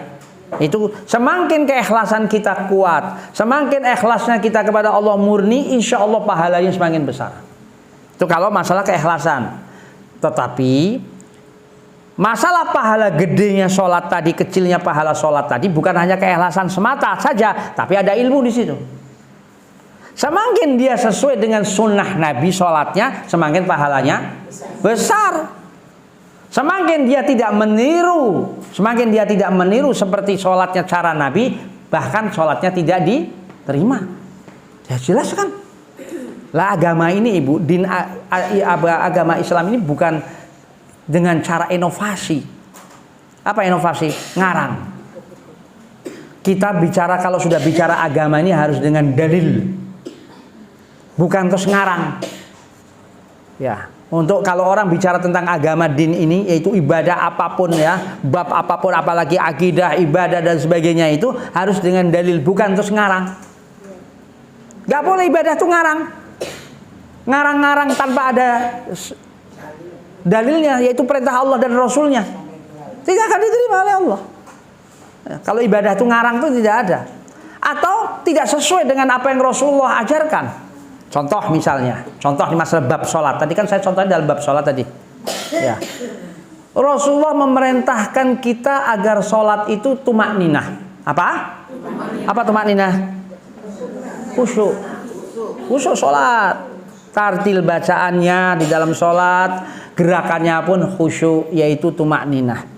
A: Itu semakin keikhlasan kita kuat, semakin ikhlasnya kita kepada Allah murni, insya Allah pahalanya semakin besar. Itu kalau masalah keikhlasan. Tetapi masalah pahala gedenya sholat tadi, kecilnya pahala sholat tadi, bukan hanya keikhlasan semata saja, tapi ada ilmu di situ. Semakin dia sesuai dengan sunnah Nabi sholatnya, semakin pahalanya besar. Semakin dia tidak meniru seperti sholatnya cara Nabi, bahkan sholatnya tidak diterima. Ya jelas kan? Lah agama ini, Ibu, agama Islam ini bukan dengan cara inovasi. Apa inovasi? Ngarang. Kita bicara, kalau sudah bicara agama ini harus dengan dalil, bukan terus ngarang. Ya. Untuk kalau orang bicara tentang agama din ini, yaitu ibadah apapun ya, bab apapun, apalagi akidah, ibadah dan sebagainya, itu harus dengan dalil, bukan terus ngarang. Gak boleh ibadah tuh ngarang. Ngarang-ngarang tanpa ada dalilnya, yaitu perintah Allah dan Rasulnya, tidak akan diterima oleh Allah. Ya, kalau ibadah tuh ngarang tuh tidak ada, atau tidak sesuai dengan apa yang Rasulullah ajarkan. Contoh misalnya, contoh di masalah bab sholat. Tadi kan saya contohnya dalam bab sholat tadi. Ya. Rasulullah memerintahkan kita agar sholat itu tumakninah. Apa? Apa tumakninah? Khusyuk. Khusyuk sholat. Tartil bacaannya di dalam sholat, gerakannya pun khusyuk, yaitu tumakninah.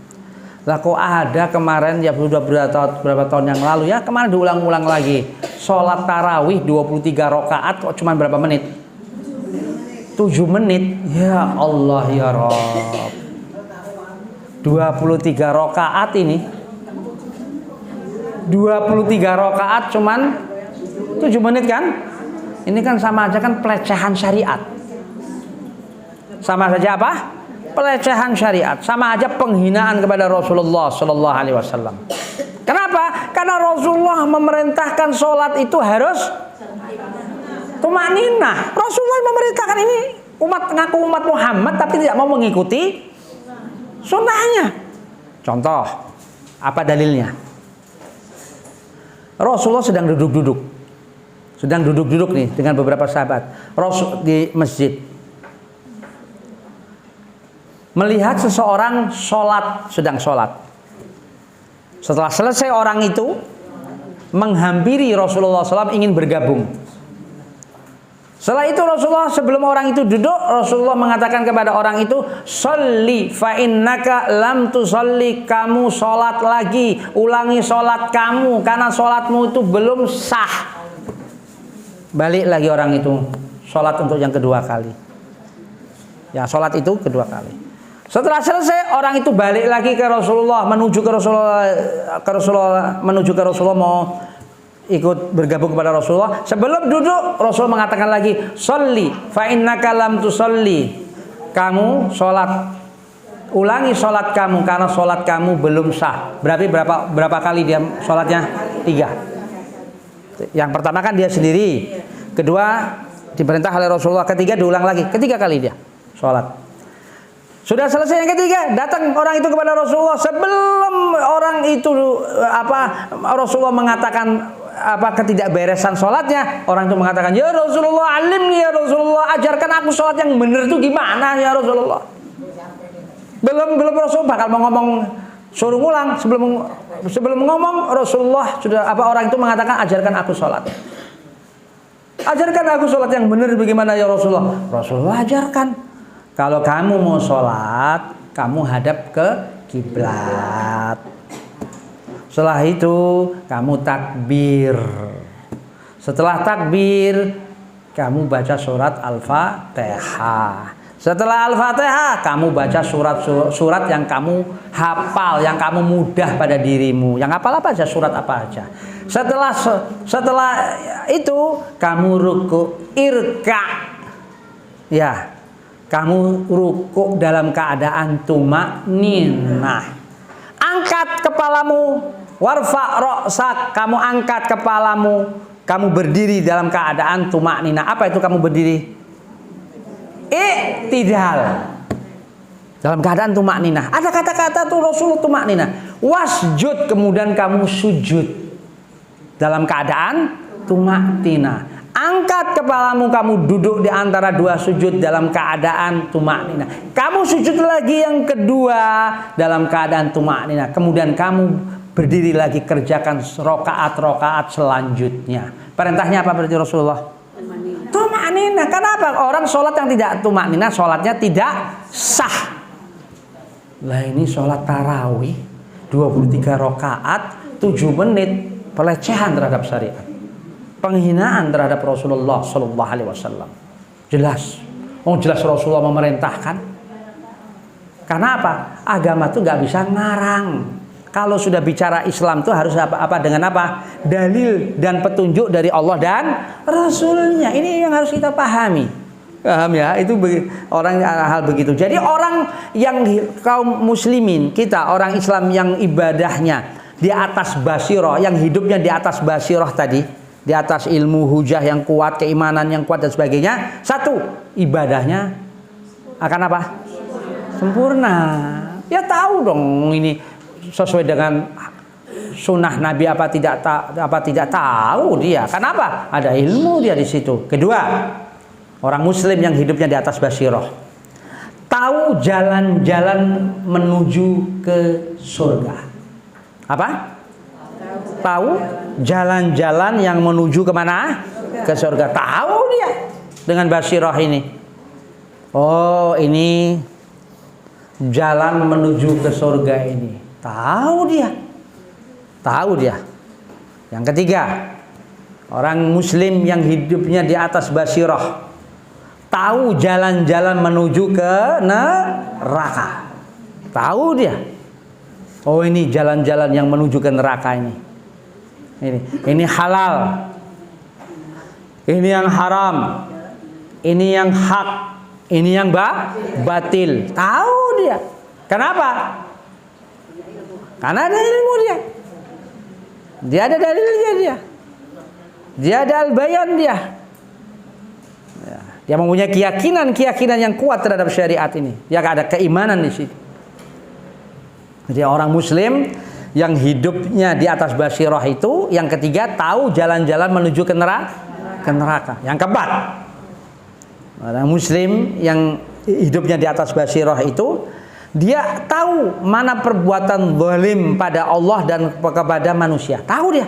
A: Lah kok ada kemarin ya sudah berapa tahun yang lalu ya, kemarin diulang-ulang lagi. Sholat tarawih 23 rakaat kok cuma berapa menit? 7 menit. Ya Allah ya Rabb. 23 rakaat ini. 23 rakaat cuman 7 menit kan? Ini kan sama aja kan pelecehan syariat. Sama saja apa? Pelecehan syariat, sama aja penghinaan kepada Rasulullah Sallallahu Alaihi Wasallam. Kenapa? Karena Rasulullah memerintahkan sholat itu harus tumakninah. Rasulullah memerintahkan ini, ngaku umat Muhammad tapi tidak mau mengikuti sunnahnya. Contoh, apa dalilnya? Rasulullah sedang duduk-duduk nih dengan beberapa sahabat. Rasul di masjid. Melihat seseorang sedang sholat. Setelah selesai orang itu menghampiri Rasulullah SAW ingin bergabung. Setelah itu Rasulullah, sebelum orang itu duduk, Rasulullah mengatakan kepada orang itu, "Sholli fa innaka lam tusolli." Kamu sholat lagi, ulangi sholat kamu, karena sholatmu itu belum sah. Balik lagi orang itu, sholat untuk yang kedua kali. Ya, sholat itu kedua kali. Setelah selesai orang itu balik lagi ke Rasulullah, menuju ke Rasulullah mau ikut bergabung kepada Rasulullah. Sebelum duduk Rasul mengatakan lagi, "Sholli fa innaka lam tusolli." Kamu sholat, ulangi sholat kamu karena sholat kamu belum sah. Berapa kali dia sholatnya? 3. Yang pertama kan dia sendiri, kedua diperintah oleh Rasulullah, ketiga diulang lagi, 3 kali dia sholat. Sudah selesai yang ketiga, datang orang itu kepada Rasulullah. Sebelum orang itu Rasulullah mengatakan ketidakberesan sholatnya, orang itu mengatakan, "Ya Rasulullah, alimni ya Rasulullah, ajarkan aku sholat yang benar itu gimana ya Rasulullah." Belum Rasul bakal mau ngomong, suruh ngulang. Sebelum ngomong Rasulullah orang itu mengatakan, "Ajarkan aku sholat. Ajarkan aku sholat yang benar bagaimana ya Rasulullah." Rasulullah ajarkan. Kalau kamu mau sholat, kamu hadap ke kiblat. Setelah itu, kamu takbir. Setelah takbir, kamu baca surat Al-Fatihah. Setelah Al-Fatihah, kamu baca surat yang kamu hafal, yang kamu mudah pada dirimu. Yang hafal apa aja, surat apa aja. Setelah itu, kamu ruku, irka. Ya. Kamu rukuk dalam keadaan tumakninah. Angkat kepalamu, warfa ra'sak, kamu angkat kepalamu, kamu berdiri dalam keadaan tumakninah. Apa itu kamu berdiri? Iktidal. Dalam keadaan tumakninah. Ada kata-kata tuh Rasul tumakninah. Wasjud, kemudian kamu sujud dalam keadaan tumakninah. Angkat kepalamu, kamu duduk di antara dua sujud dalam keadaan tumakninah. Kamu sujud lagi yang kedua dalam keadaan tumakninah. Kemudian kamu berdiri lagi, kerjakan rokaat-rokaat selanjutnya. Perintahnya apa berarti Rasulullah? Tumakninah. Kenapa? Orang sholat yang tidak tumakninah, sholatnya tidak sah. Lah ini sholat tarawih 23 rokaat 7 menit, pelecehan terhadap syariat. Penghinaan terhadap Rasulullah Sallallahu Alaihi Wasallam. Jelas, jelas Rasulullah memerintahkan. Karena apa? Agama tuh nggak bisa ngarang. Kalau sudah bicara Islam tuh harus apa dengan apa? Dalil dan petunjuk dari Allah dan Rasulnya. Ini yang harus kita pahami. Paham ya? Itu orang hal begitu. Jadi orang yang kaum muslimin kita, orang Islam yang ibadahnya di atas basirah, yang hidupnya di atas basirah tadi. Di atas ilmu hujah yang kuat, keimanan yang kuat dan sebagainya. Satu, ibadahnya akan apa? Sempurna. Ya tahu dong ini sesuai dengan sunnah Nabi apa tidak tahu dia. Kenapa? Ada ilmu dia di situ. Kedua, orang muslim yang hidupnya di atas basirah. Tahu jalan-jalan menuju ke surga. Apa? Tahu jalan-jalan yang menuju kemana? Ke surga. Tahu dia dengan basirah ini. Oh, ini jalan menuju ke surga ini. Tahu dia. Tahu dia. Yang ketiga, orang muslim yang hidupnya di atas basirah. Tahu jalan-jalan menuju ke neraka. Tahu dia. Oh, ini jalan-jalan yang menuju ke neraka ini. Ini halal, ini yang haram, ini yang hak, ini yang batil. Tahu dia. Kenapa? Karena ada ilmu dia. Dia ada dalilnya dia. Dia ada al-bayan dia. Dia mempunyai keyakinan yang kuat terhadap syariat ini. Dia ada keimanan di situ. Jadi orang muslim yang hidupnya di atas basirah itu, yang ketiga tahu jalan-jalan menuju ke neraka. Yang keempat, orang muslim yang hidupnya di atas basirah itu, dia tahu mana perbuatan zalim pada Allah dan kepada manusia. Tahu dia.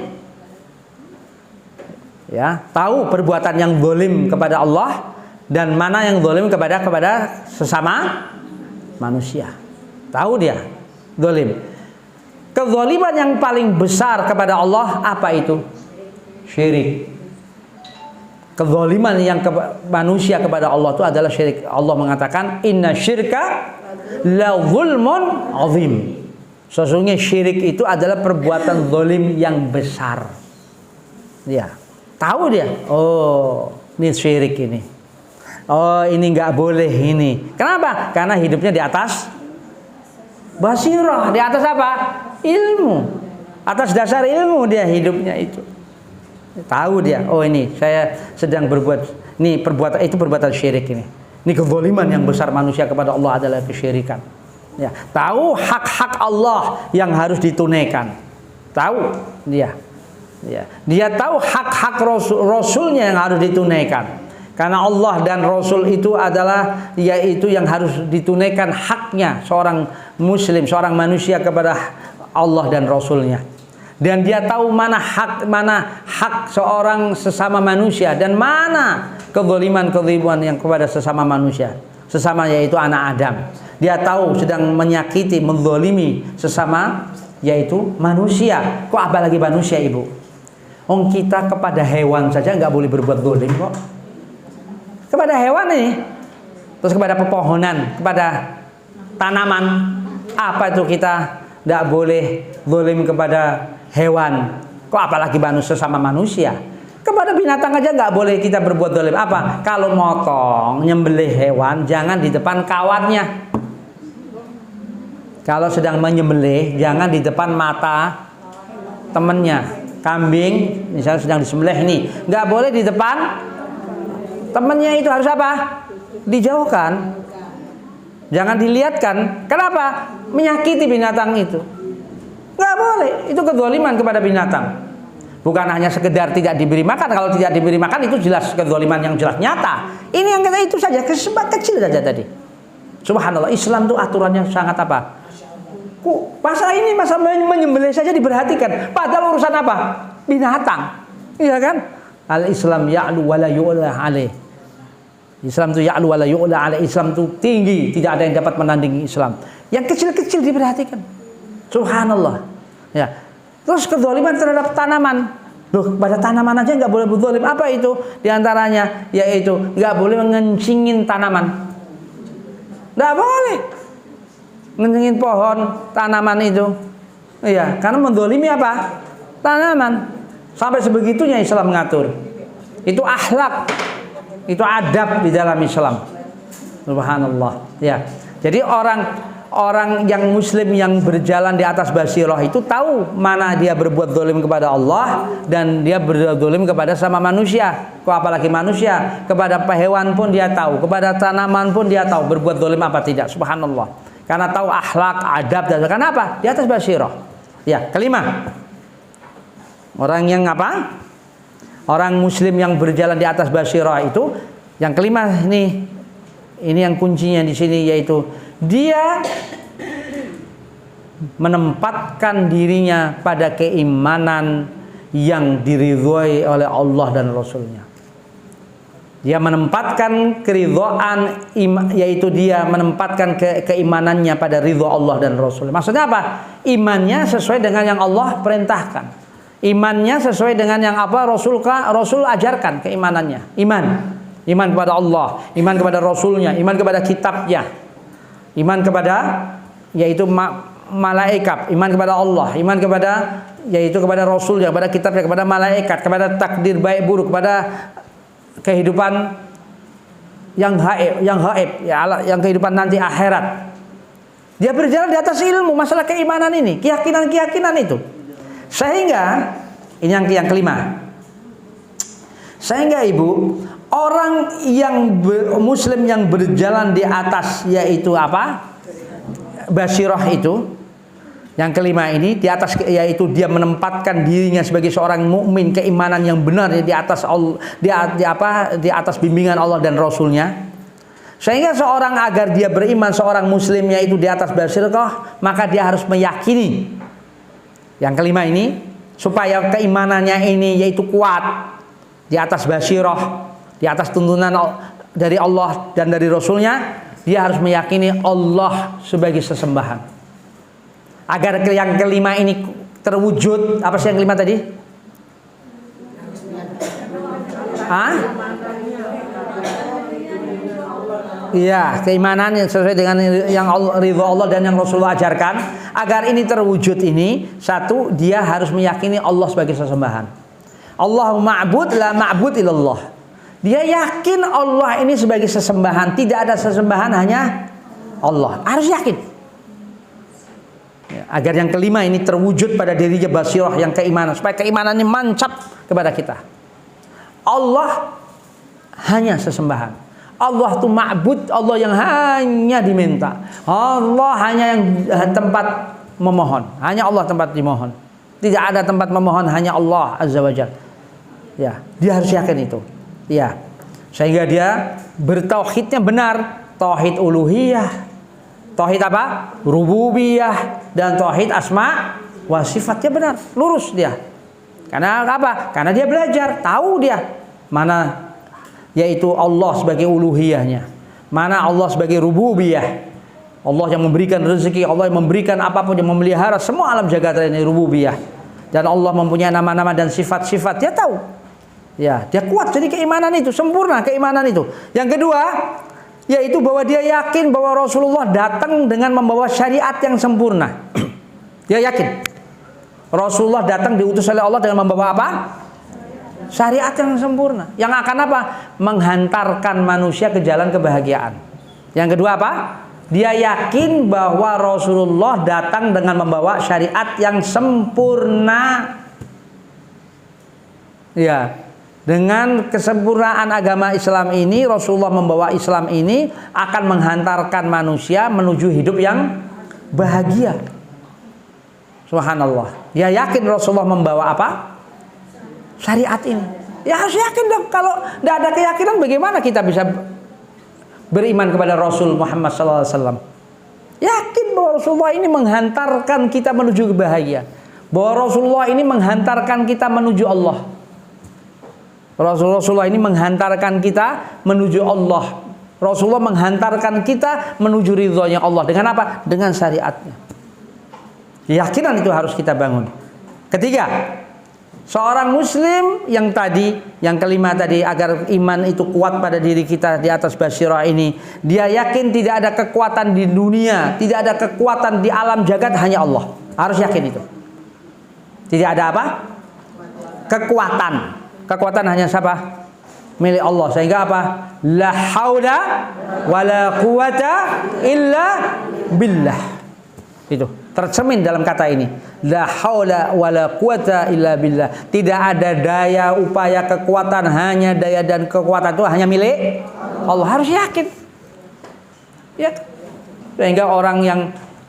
A: Ya, tahu perbuatan yang zalim kepada Allah dan mana yang zalim kepada sesama manusia. Tahu dia zalim. Kezaliman yang paling besar kepada Allah apa itu? Syirik. Kezaliman yang manusia kepada Allah itu adalah syirik. Allah mengatakan inna syirka la zulmun azim. Sesungguhnya syirik itu adalah perbuatan zalim yang besar. Ya, tahu dia. Oh, ini syirik ini. Oh, ini nggak boleh ini. Kenapa? Karena hidupnya di atas basirah. Di atas apa? Ilmu. Atas dasar ilmu dia hidupnya itu. Tahu dia, oh ini saya sedang berbuat, ini perbuatan itu perbuatan syirik ini. Ini kezaliman yang besar manusia kepada Allah adalah kesyirikan. Ya, tahu hak-hak Allah yang harus ditunaikan. Tahu dia. Ya, dia tahu hak-hak Rasulnya yang harus ditunaikan. Karena Allah dan Rasul itu adalah yaitu yang harus ditunaikan haknya seorang muslim, seorang manusia kepada Allah dan Rasulnya. Dan dia tahu mana hak seorang sesama manusia dan mana kezaliman yang kepada sesama manusia. Sesama yaitu anak Adam. Dia tahu sedang menyakiti, menzalimi sesama yaitu manusia. Kok apalagi manusia, Ibu? Kita kepada hewan saja nggak boleh berbuat zalim kok. Kepada hewan nih, terus kepada pepohonan, kepada tanaman, apa itu kita tidak boleh zalim kepada hewan? Kok apalagi manusia sama manusia? Kepada binatang aja nggak boleh kita berbuat zalim. Apa? Kalau motong, nyembelih hewan, jangan di depan kawannya. Kalau sedang menyembelih, jangan di depan mata temennya. Kambing, misalnya sedang disembelih nih, nggak boleh di depan temennya, itu harus apa? Dijauhkan. Jangan dilihatkan. Kenapa? Menyakiti binatang itu. Nggak boleh. Itu kezaliman kepada binatang. Bukan hanya sekedar tidak diberi makan. Kalau tidak diberi makan itu jelas kezaliman yang jelas nyata. Ini yang kita itu saja, kesebab kecil saja tadi. Subhanallah, Islam itu aturannya sangat apa? Masalah ini, masalah menyembelih saja diperhatikan. Padahal urusan apa? Binatang. Iya kan? Al-Islam ya'lu wa la yu'la alaih. Islam itu ya'lu wa la yu'la alaih. Islam itu tinggi, tidak ada yang dapat menandingi Islam. Yang kecil-kecil diperhatikan. Subhanallah. Ya. Terus kezaliman terhadap tanaman. Loh, pada tanaman aja nggak boleh berzalim. Apa itu? Di antaranya yaitu nggak boleh mengencingin tanaman. Nggak boleh ngencingin pohon, tanaman itu. Iya, karena menzalimi apa? Tanaman. Sampai sebegitunya Islam mengatur. Itu akhlak, itu adab di dalam Islam. Subhanallah. Ya. Jadi orang yang muslim yang berjalan di atas basirah itu tahu mana dia berbuat zalim kepada Allah dan dia berbuat zalim kepada sama manusia. Kok apalagi manusia, kepada hewan pun dia tahu, kepada tanaman pun dia tahu berbuat zalim apa tidak. Subhanallah. Karena tahu akhlak, adab dan karena apa? Di atas basirah. Ya, kelima. Orang yang apa? Orang muslim yang berjalan di atas basirah itu yang kelima ini yang kuncinya di sini, yaitu dia menempatkan dirinya pada keimanan yang diridhoi oleh Allah dan Rasulnya. Dia menempatkan keridhaan, yaitu dia menempatkan keimanannya pada ridho Allah dan Rasul. Maksudnya apa? Imannya sesuai dengan yang Allah perintahkan. Imannya sesuai dengan yang apa Rasul ajarkan keimanannya. Iman kepada Allah, iman kepada Rasulnya, iman kepada kitabnya, iman kepada yaitu malaikat, iman kepada Allah, iman kepada yaitu kepada Rasulnya, kepada kitabnya, kepada malaikat, kepada takdir baik buruk, kepada kehidupan yang gaib, yang kehidupan nanti akhirat. Dia berjalan di atas ilmu masalah keimanan ini, keyakinan itu. Sehingga ini yang kelima. Sehingga ibu, orang yang muslim yang berjalan di atas yaitu apa? Basirah itu. Yang kelima ini di atas, yaitu dia menempatkan dirinya sebagai seorang mukmin, keimanan yang benar di atas Allah, di atas bimbingan Allah dan Rasulnya. Sehingga seorang agar dia beriman, seorang muslim yaitu di atas basirah, maka dia harus meyakini yang kelima ini, supaya keimanannya ini yaitu kuat di atas basirah, di atas tuntunan dari Allah dan dari Rasulnya. Dia harus meyakini Allah sebagai sesembahan. Agar yang kelima ini terwujud, apa sih yang kelima tadi? Iya, keimanan yang sesuai dengan yang ridho Allah dan yang Rasulullah ajarkan. Agar ini terwujud ini, satu, dia harus meyakini Allah sebagai sesembahan. Allahu ma'bud la ma'bud illallah. Dia yakin Allah ini sebagai sesembahan, tidak ada sesembahan, hanya Allah. Harus yakin. Ya, agar yang kelima ini terwujud pada dirinya basirah, yang keimanan, supaya keimanannya mancap kepada kita. Allah hanya sesembahan. Allah itu ma'bud, Allah yang hanya diminta. Allah hanya yang tempat memohon. Hanya Allah tempat dimohon. Tidak ada tempat memohon, hanya Allah Azza wa Jalla. Ya, dia harus yakin itu. Ya. Sehingga dia bertauhidnya benar, tauhid uluhiyah. Tauhid apa? Rububiyah dan tauhid asma wa sifatnya benar, lurus dia. Karena apa? Karena dia belajar, tahu dia mana yaitu Allah sebagai uluhiyahnya, mana Allah sebagai rububiyah. Allah yang memberikan rezeki, Allah yang memberikan apapun, yang memelihara semua alam jagat ini rububiyah. Dan Allah mempunyai nama-nama dan sifat-sifat, dia tahu. Ya, dia kuat, jadi keimanan itu sempurna, keimanan itu. Yang kedua, yaitu bahwa dia yakin bahwa Rasulullah datang dengan membawa syariat yang sempurna. Dia yakin Rasulullah datang diutus oleh Allah dengan membawa apa? syariat yang sempurna. Yang akan apa? Menghantarkan manusia ke jalan kebahagiaan. Yang kedua apa? Dia yakin bahwa Rasulullah datang dengan membawa syariat yang sempurna. Ya, dengan kesempurnaan agama Islam ini, Rasulullah membawa Islam ini akan menghantarkan manusia menuju hidup yang bahagia. Subhanallah. Ya yakin Rasulullah membawa apa? Syariat ini. Ya harus yakin dong. Kalau tidak ada keyakinan, bagaimana kita bisa beriman kepada Rasul Muhammad SAW? Yakin bahwa Rasulullah ini menghantarkan kita menuju kebahagiaan. Bahwa Rasulullah ini menghantarkan kita menuju Allah. Rasulullah ini menghantarkan kita menuju Allah. Rasulullah menghantarkan kita menuju ridhonya Allah. Dengan apa? Dengan syariatnya. Keyakinan itu harus kita bangun. Ketiga, seorang muslim yang tadi, yang kelima tadi, agar iman itu kuat pada diri kita di atas basyirah ini, dia yakin tidak ada kekuatan di dunia, tidak ada kekuatan di alam jagat, hanya Allah. Harus yakin itu. Tidak ada apa? Kekuatan. Kekuatan hanya siapa? Milik Allah. Sehingga apa? La haula wala quwata illa billah. Itu tercermin dalam kata ini. La haula wala quwata illa billah. Tidak ada daya, upaya, kekuatan, hanya daya dan kekuatan itu hanya milik Allah. Harus yakin. Ya. Sehingga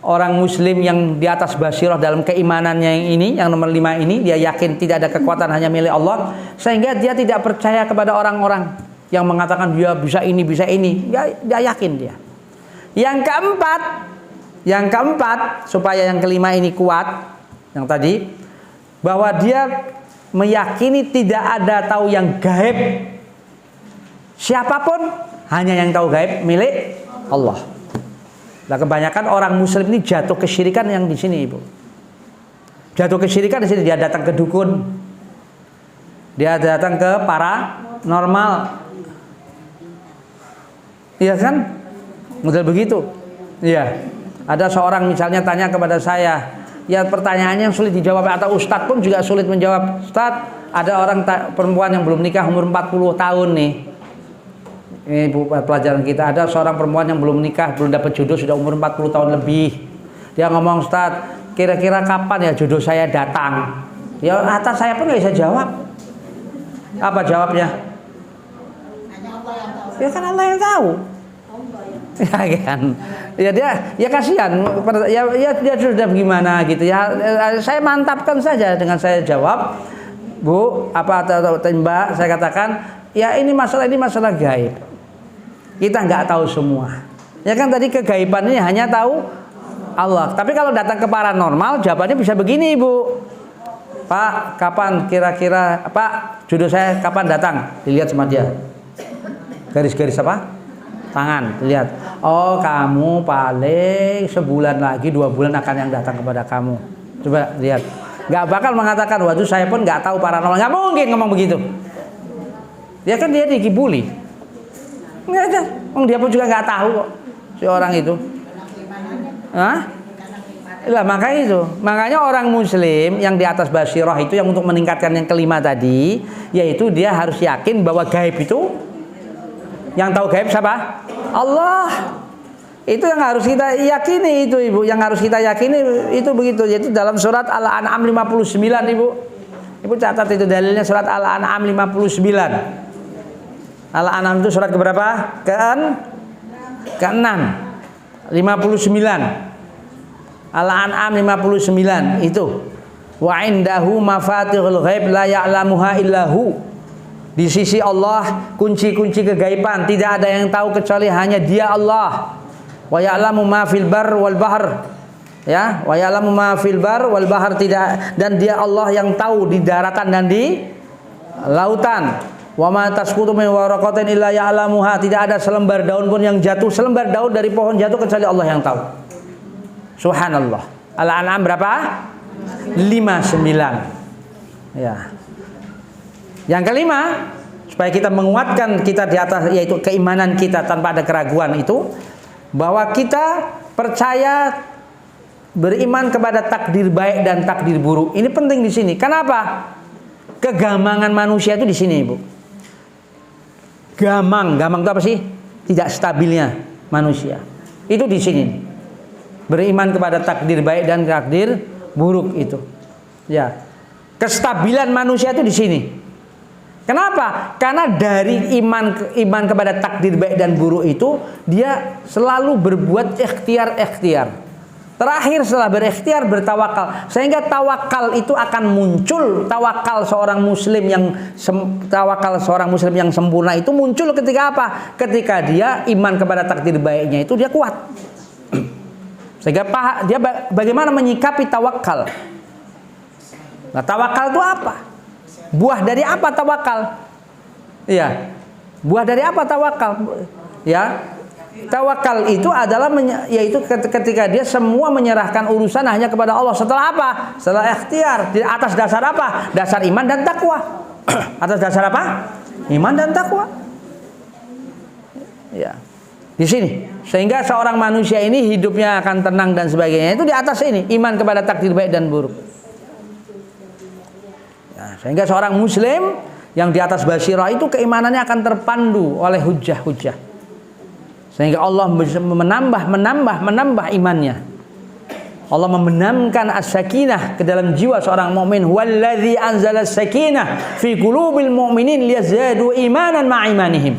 A: orang muslim yang di atas basyirah dalam keimanannya yang ini, yang nomor 5 ini, dia yakin tidak ada kekuatan hanya milik Allah, sehingga dia tidak percaya kepada orang-orang yang mengatakan dia bisa ini, bisa ini. Dia yakin dia. Yang keempat, supaya yang kelima ini kuat, yang tadi, bahwa dia meyakini tidak ada tahu yang gaib. Siapapun, hanya yang tahu gaib milik Allah. Nah, kebanyakan orang muslim ini jatuh kesyirikan yang di sini, Ibu. Jatuh kesyirikan di sini, dia datang ke dukun. Dia datang ke paranormal. Iya kan? Model begitu. Iya. Ada seorang misalnya tanya kepada saya, ya pertanyaannya yang sulit dijawab, atau ustadz pun juga sulit menjawab. Ustadz, ada orang perempuan yang belum nikah umur 40 tahun nih. Ini pelajaran kita, ada seorang perempuan yang belum nikah, belum dapat jodoh, sudah umur 40 tahun lebih. Dia ngomong, Ustadz, kira-kira kapan ya jodoh saya datang? Ya atas saya pun nggak bisa jawab. Apa jawabnya? Ya kan Allah yang tahu. Ya kan. Ya dia kasihan. Ya dia sudah gimana gitu ya. Saya mantapkan saja dengan saya jawab, Bu, apa atau Mbak, saya katakan, ya ini masalah gaib. Kita nggak tahu semua. Ya kan tadi kegaiban ini hanya tahu Allah. Tapi kalau datang ke paranormal, jawabannya bisa begini, Ibu. Pak, kapan kira-kira Pak jodoh saya kapan datang? Dilihat sama dia. Garis-garis apa? Tangan, dilihat. Oh, kamu paling sebulan lagi, 2 bulan akan yang datang kepada kamu. Coba lihat. Nggak bakal mengatakan, waduh saya pun nggak tahu paranormal. Nggak mungkin ngomong begitu. Ya kan dia dikibuli. Nggak ada. Dia pun juga nggak tahu kok si orang itu. Hah? Lah makanya orang muslim yang di atas basyirah itu, yang untuk meningkatkan yang kelima tadi, yaitu dia harus yakin bahwa gaib itu, yang tahu gaib siapa? Allah. Itu yang harus kita yakini itu, Ibu. Yang harus kita yakini itu begitu, yaitu dalam surat Al-An'am 59, Ibu. Ibu catat itu dalilnya, surat Al-An'am 59. Al-An'am itu surat keberapa? Ke-6. 59. Al-An'am 59 itu. Wa indahu mafatihul ghaib la ya'lamuha illahu. Di sisi Allah kunci-kunci kegaiban tidak ada yang tahu kecuali hanya Dia, Allah. Wa ya'lamu ma fil bar wal bahr. Ya, wa ya'lamu ma fil bar wal bahr, tidak, dan Dia Allah yang tahu di daratan dan di lautan. Wa ma tasqutu min waraqatin illa ya'lamuha, tidak ada selembar daun pun yang jatuh, selembar daun dari pohon jatuh kecuali Allah yang tahu. Subhanallah. Al-An'am berapa? 59. Ya. Yang kelima, supaya kita menguatkan kita di atas, yaitu keimanan kita tanpa ada keraguan itu, bahwa kita percaya, beriman kepada takdir baik dan takdir buruk. Ini penting di sini. Kenapa? kegamangan manusia itu di sini, Ibu. Gamang itu apa sih? Tidak stabilnya manusia. Itu di sini. Beriman kepada takdir baik dan takdir buruk itu. Ya. Kestabilan manusia itu di sini. Kenapa? Karena dari iman kepada takdir baik dan buruk itu dia selalu berbuat ikhtiar. Terakhir setelah berikhtiar bertawakal. Sehingga tawakal itu akan muncul. Tawakal seorang muslim yang sempurna itu muncul ketika apa? Ketika dia iman kepada takdir baiknya itu dia kuat. Sehingga dia bagaimana menyikapi tawakal. Nah, tawakal itu apa? Buah dari apa tawakal? Ya. Buah dari apa tawakal? Ya. Tawakal itu adalah yaitu ketika dia semua menyerahkan urusan hanya kepada Allah. Setelah apa? Setelah ikhtiar. Atas dasar apa? Dasar iman dan takwa. Atas dasar apa? Iman dan takwa. Ya. Di sini. Sehingga seorang manusia ini hidupnya akan tenang dan sebagainya. Itu di atas ini, iman kepada takdir baik dan buruk. Ya, sehingga seorang muslim yang di atas basirah itu keimanannya akan terpandu oleh hujah-hujah. Sehingga Allah menambah imannya. Allah menanamkan as-sakinah ke dalam jiwa seorang mukmin. Wallazi anzala as-sakinah fi qulubil mu'minin liyazadu imanan ma'a imanihim.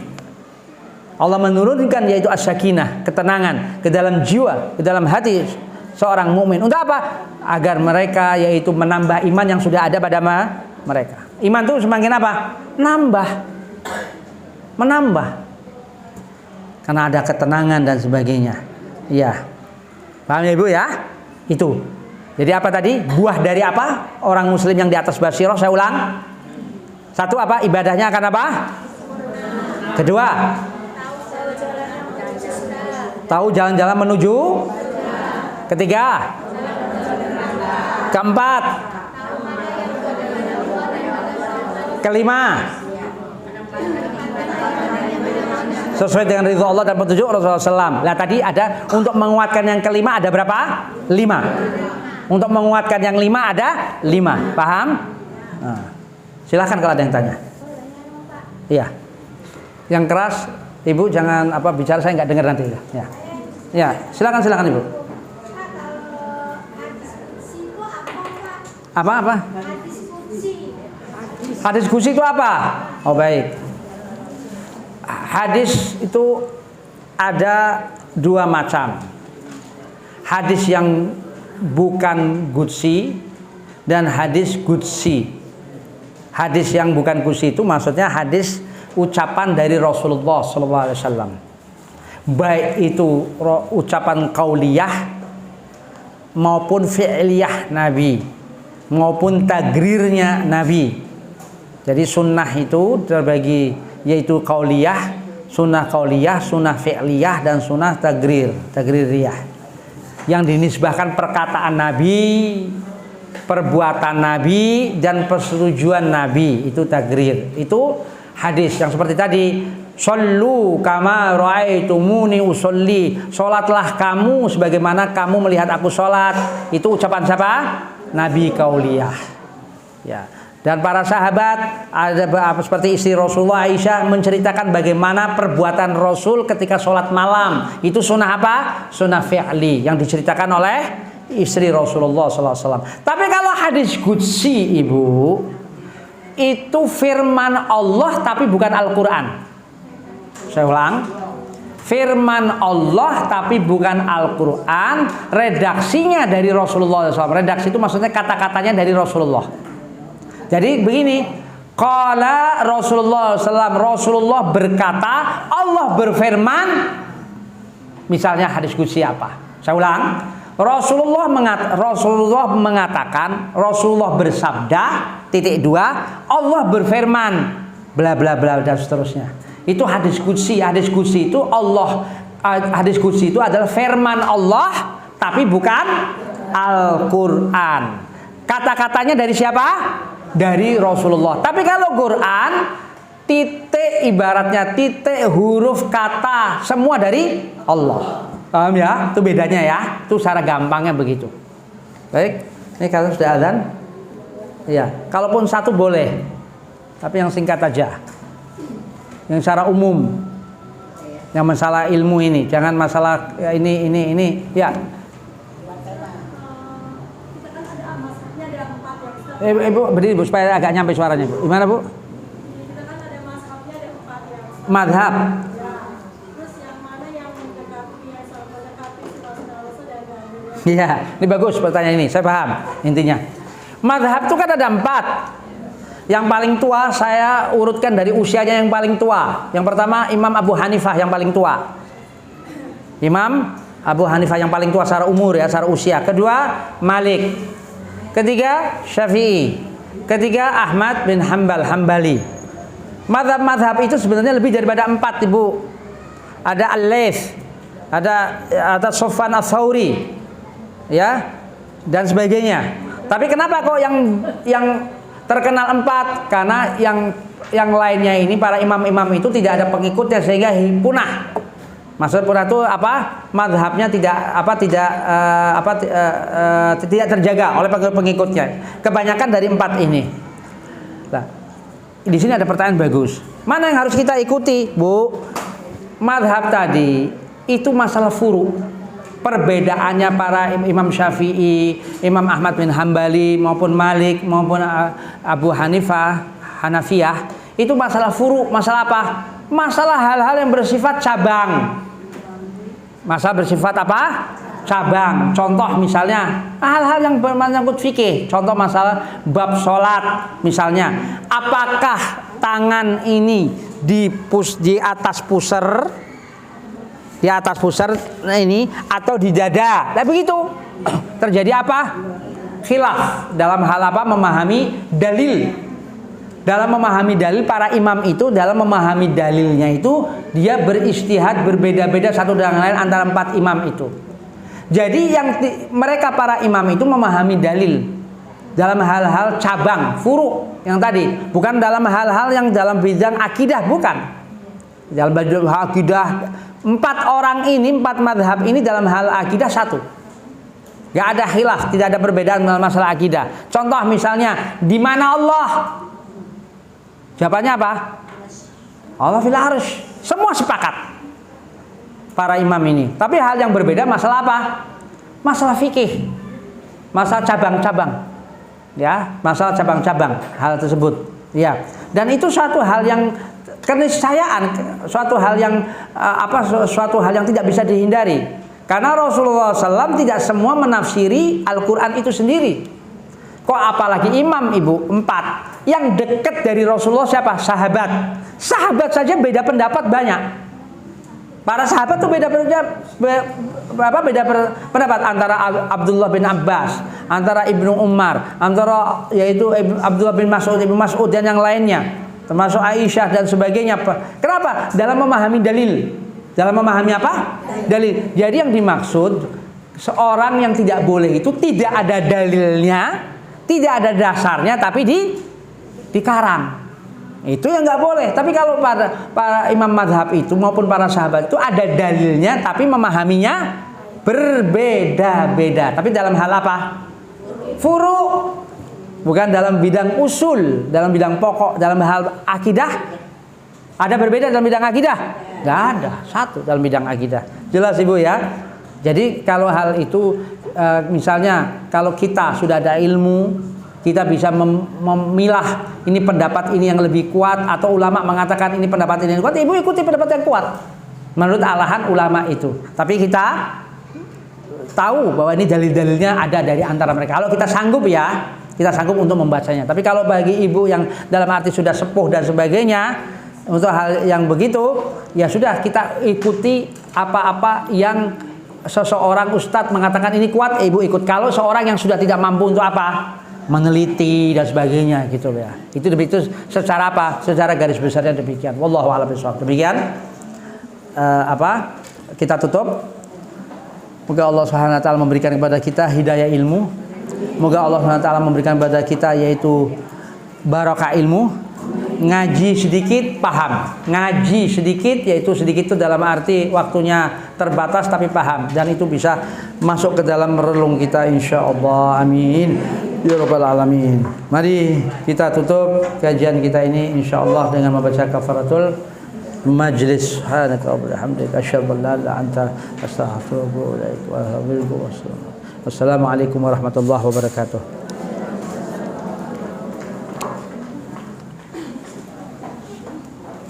A: Allah menurunkan yaitu as-sakinah, ketenangan ke dalam jiwa, ke dalam hati seorang mukmin. Untuk apa? Agar mereka yaitu menambah iman yang sudah ada pada mereka. Iman itu semakin apa? Menambah. Karena ada ketenangan dan sebagainya. Iya. Paham ya Ibu ya? Itu. Jadi apa tadi? Buah dari apa? Orang muslim yang di atas basirah, saya ulang. Satu apa? Ibadahnya akan apa? Kedua, tahu jalan-jalan menuju. Ketiga. Keempat. Kelima. Sesuai dengan ridho Allah dan petunjuk Rasulullah SAW. Nah tadi ada untuk menguatkan yang kelima ada berapa? 5. Untuk menguatkan yang 5 ada 5. Paham? Nah, silahkan kalau ada yang tanya. Iya. Yang keras, Ibu jangan bicara, saya nggak dengar nanti. Ya. Ya, silakan Ibu. Apa? Hadis kursi itu apa? Oh baik. Hadis itu ada 2 macam. Hadis yang bukan qudsi dan hadis qudsi. Hadis yang bukan qudsi itu maksudnya hadis ucapan dari Rasulullah SAW. Baik itu ucapan qauliyah maupun fi'liyah Nabi, maupun tagrirnya Nabi. Jadi sunnah itu terbagi yaitu qauliyah, sunnah fi'liyah dan sunnah tagririyah. Yang dinisbahkan perkataan Nabi, perbuatan Nabi dan persetujuan Nabi, itu tagrir. Itu hadis yang seperti tadi, shollu kama ra'aitumuni usolli, salatlah kamu sebagaimana kamu melihat aku salat. Itu ucapan siapa? Nabi qauliyah. Ya. Dan para sahabat ada seperti istri Rasulullah Aisyah menceritakan bagaimana perbuatan Rasul ketika sholat malam. Itu sunnah apa? Sunnah fi'li yang diceritakan oleh istri Rasulullah SAW. Tapi kalau hadis qudsi Ibu, itu firman Allah tapi bukan Al-Quran. Saya ulang, firman Allah tapi bukan Al-Quran. Redaksinya dari Rasulullah SAW. Redaksi itu maksudnya kata-katanya dari Rasulullah. Jadi begini, qala Rasulullah SAW, Rasulullah berkata, Allah berfirman. Misalnya hadis qudsi apa? Saya ulang, Rasulullah mengatakan, Rasulullah bersabda, Allah berfirman, bla bla bla dan seterusnya. Itu hadis qudsi. Hadis qudsi itu hadis qudsi itu adalah firman Allah tapi bukan Al-Quran. Kata-katanya dari siapa? Dari Rasulullah. Tapi kalau Quran, ibaratnya titik, huruf, kata semua dari Allah. Paham ya? Itu bedanya ya. Itu secara gampangnya begitu. Baik. Ini kalau sudah azan. Iya. Kalaupun satu boleh. tapi yang singkat aja. Yang secara umum. Yang masalah ilmu ini, jangan masalah ya, ini. Ya. Ibu berdiri Bu supaya agak nyampe suaranya Bu. Gimana Bu?
B: Kita kan ada mazhabnya ada 4 ya.
A: Madhab.
B: Ya. Terus yang mana yang mendekati Rasul dan dalilnya?
A: Iya, ini bagus pertanyaan ini. Saya paham intinya. Madhab itu kan ada 4. Yang paling tua saya urutkan dari usianya yang paling tua. Yang pertama Imam Abu Hanifah yang paling tua. Imam Abu Hanifah yang paling tua secara umur ya, secara usia. Kedua Malik. Ketiga Syafi'i. Ketiga Ahmad bin Hambali. Madhab-madhab itu sebenarnya lebih daripada 4 Ibu. Ada Al-Laits, ada Sufyan Ats-Tsauri, ya, dan sebagainya. Tapi kenapa kok yang terkenal 4? Karena yang lainnya ini para imam-imam itu tidak ada pengikutnya sehingga punah. Maksud punah itu apa? Madhabnya tidak terjaga oleh pengikutnya. Kebanyakan dari 4 ini. Nah, di sini ada pertanyaan bagus. Mana yang harus kita ikuti, Bu? Madhab tadi itu masalah furu. Perbedaannya para Imam Syafi'i, Imam Ahmad bin Hambali maupun Malik maupun Abu Hanifah, itu masalah furu. Masalah apa? Masalah hal-hal yang bersifat cabang. Masalah bersifat apa? Cabang. Contoh misalnya hal-hal yang menyangkut fikih. Contoh masalah bab sholat misalnya. Apakah tangan ini di atas pusar? Di atas pusar ini atau di dada? Nah begitu. Terjadi apa? Khilaf dalam hal apa? Memahami dalil. Dalam memahami dalil, para imam itu dalam memahami dalilnya itu dia beristihad berbeda-beda satu dengan lain antara 4 imam itu. Jadi mereka para imam itu memahami dalil dalam hal-hal cabang, furu yang tadi, bukan dalam hal-hal yang dalam bidang akidah, bukan. Dalam bidang akidah 4 orang ini, 4 madhab ini dalam hal akidah satu. Gak ada khilaf, tidak ada perbedaan dalam masalah akidah. Contoh misalnya, di mana Allah? Jawabannya apa? Allah fil arsy. Semua sepakat para imam ini. Tapi hal yang berbeda masalah apa? Masalah fikih. Masalah cabang-cabang. Ya, masalah cabang-cabang hal tersebut. Ya. Dan itu suatu hal yang keniscayaan, suatu hal yang suatu hal yang tidak bisa dihindari. Karena Rasulullah SAW tidak semua menafsiri Al-Quran itu sendiri. Kok apalagi imam Ibu 4. Yang dekat dari Rasulullah siapa? Sahabat. Sahabat saja beda pendapat banyak. Para sahabat tuh beda pendapat antara Abdullah bin Abbas, antara Ibnu Umar, antara yaitu Abdullah bin Mas'ud, Ibnu Mas'ud dan yang lainnya, termasuk Aisyah dan sebagainya. Kenapa? Dalam memahami dalil. Dalam memahami apa? Dalil. Jadi yang dimaksud seorang yang tidak boleh itu tidak ada dalilnya, tidak ada dasarnya, tapi dikarang. Itu yang nggak boleh. Tapi kalau para imam madhab itu maupun para sahabat itu ada dalilnya, tapi memahaminya berbeda-beda. Tapi dalam hal apa? Furu. Bukan dalam bidang usul, dalam bidang pokok, dalam hal akidah. Ada berbeda dalam bidang akidah? Nggak ada. Satu dalam bidang akidah. Jelas Ibu ya? Jadi kalau hal itu misalnya kalau kita sudah ada ilmu, kita bisa memilah ini pendapat ini yang lebih kuat, atau ulama mengatakan ini pendapat ini yang kuat, Ibu ikuti pendapat yang kuat menurut arahan ulama itu. Tapi kita tahu bahwa ini dalil-dalilnya ada dari antara mereka. Kalau kita sanggup ya, kita sanggup untuk membacanya. Tapi kalau bagi Ibu yang dalam arti sudah sepuh dan sebagainya, untuk hal yang begitu ya sudah, kita ikuti apa-apa yang seseorang ustadz mengatakan ini kuat, Ibu ikut. Kalau seorang yang sudah tidak mampu untuk apa? Meneliti dan sebagainya gitu ya. Itu secara apa? Secara garis besarnya demikian. Wallahu a'lam bishawab. Demikian kita tutup. Moga Allah Subhanahu wa taala memberikan kepada kita hidayah ilmu. Moga Allah Subhanahu wa taala memberikan kepada kita yaitu barokah ilmu. Ngaji sedikit paham. Ngaji sedikit yaitu sedikit itu dalam arti waktunya terbatas tapi paham, dan itu bisa masuk ke dalam relung kita insyaallah. Amin. Ya Rabbal Alamin. Mari kita tutup kajian kita ini insyaallah dengan membaca kafaratul majlis. Subhanaka wa bihamdika asyhadu an la ilaha illa anta astaghfiruka wa atubu ilaik. Wassalamualaikum warahmatullahi wabarakatuh.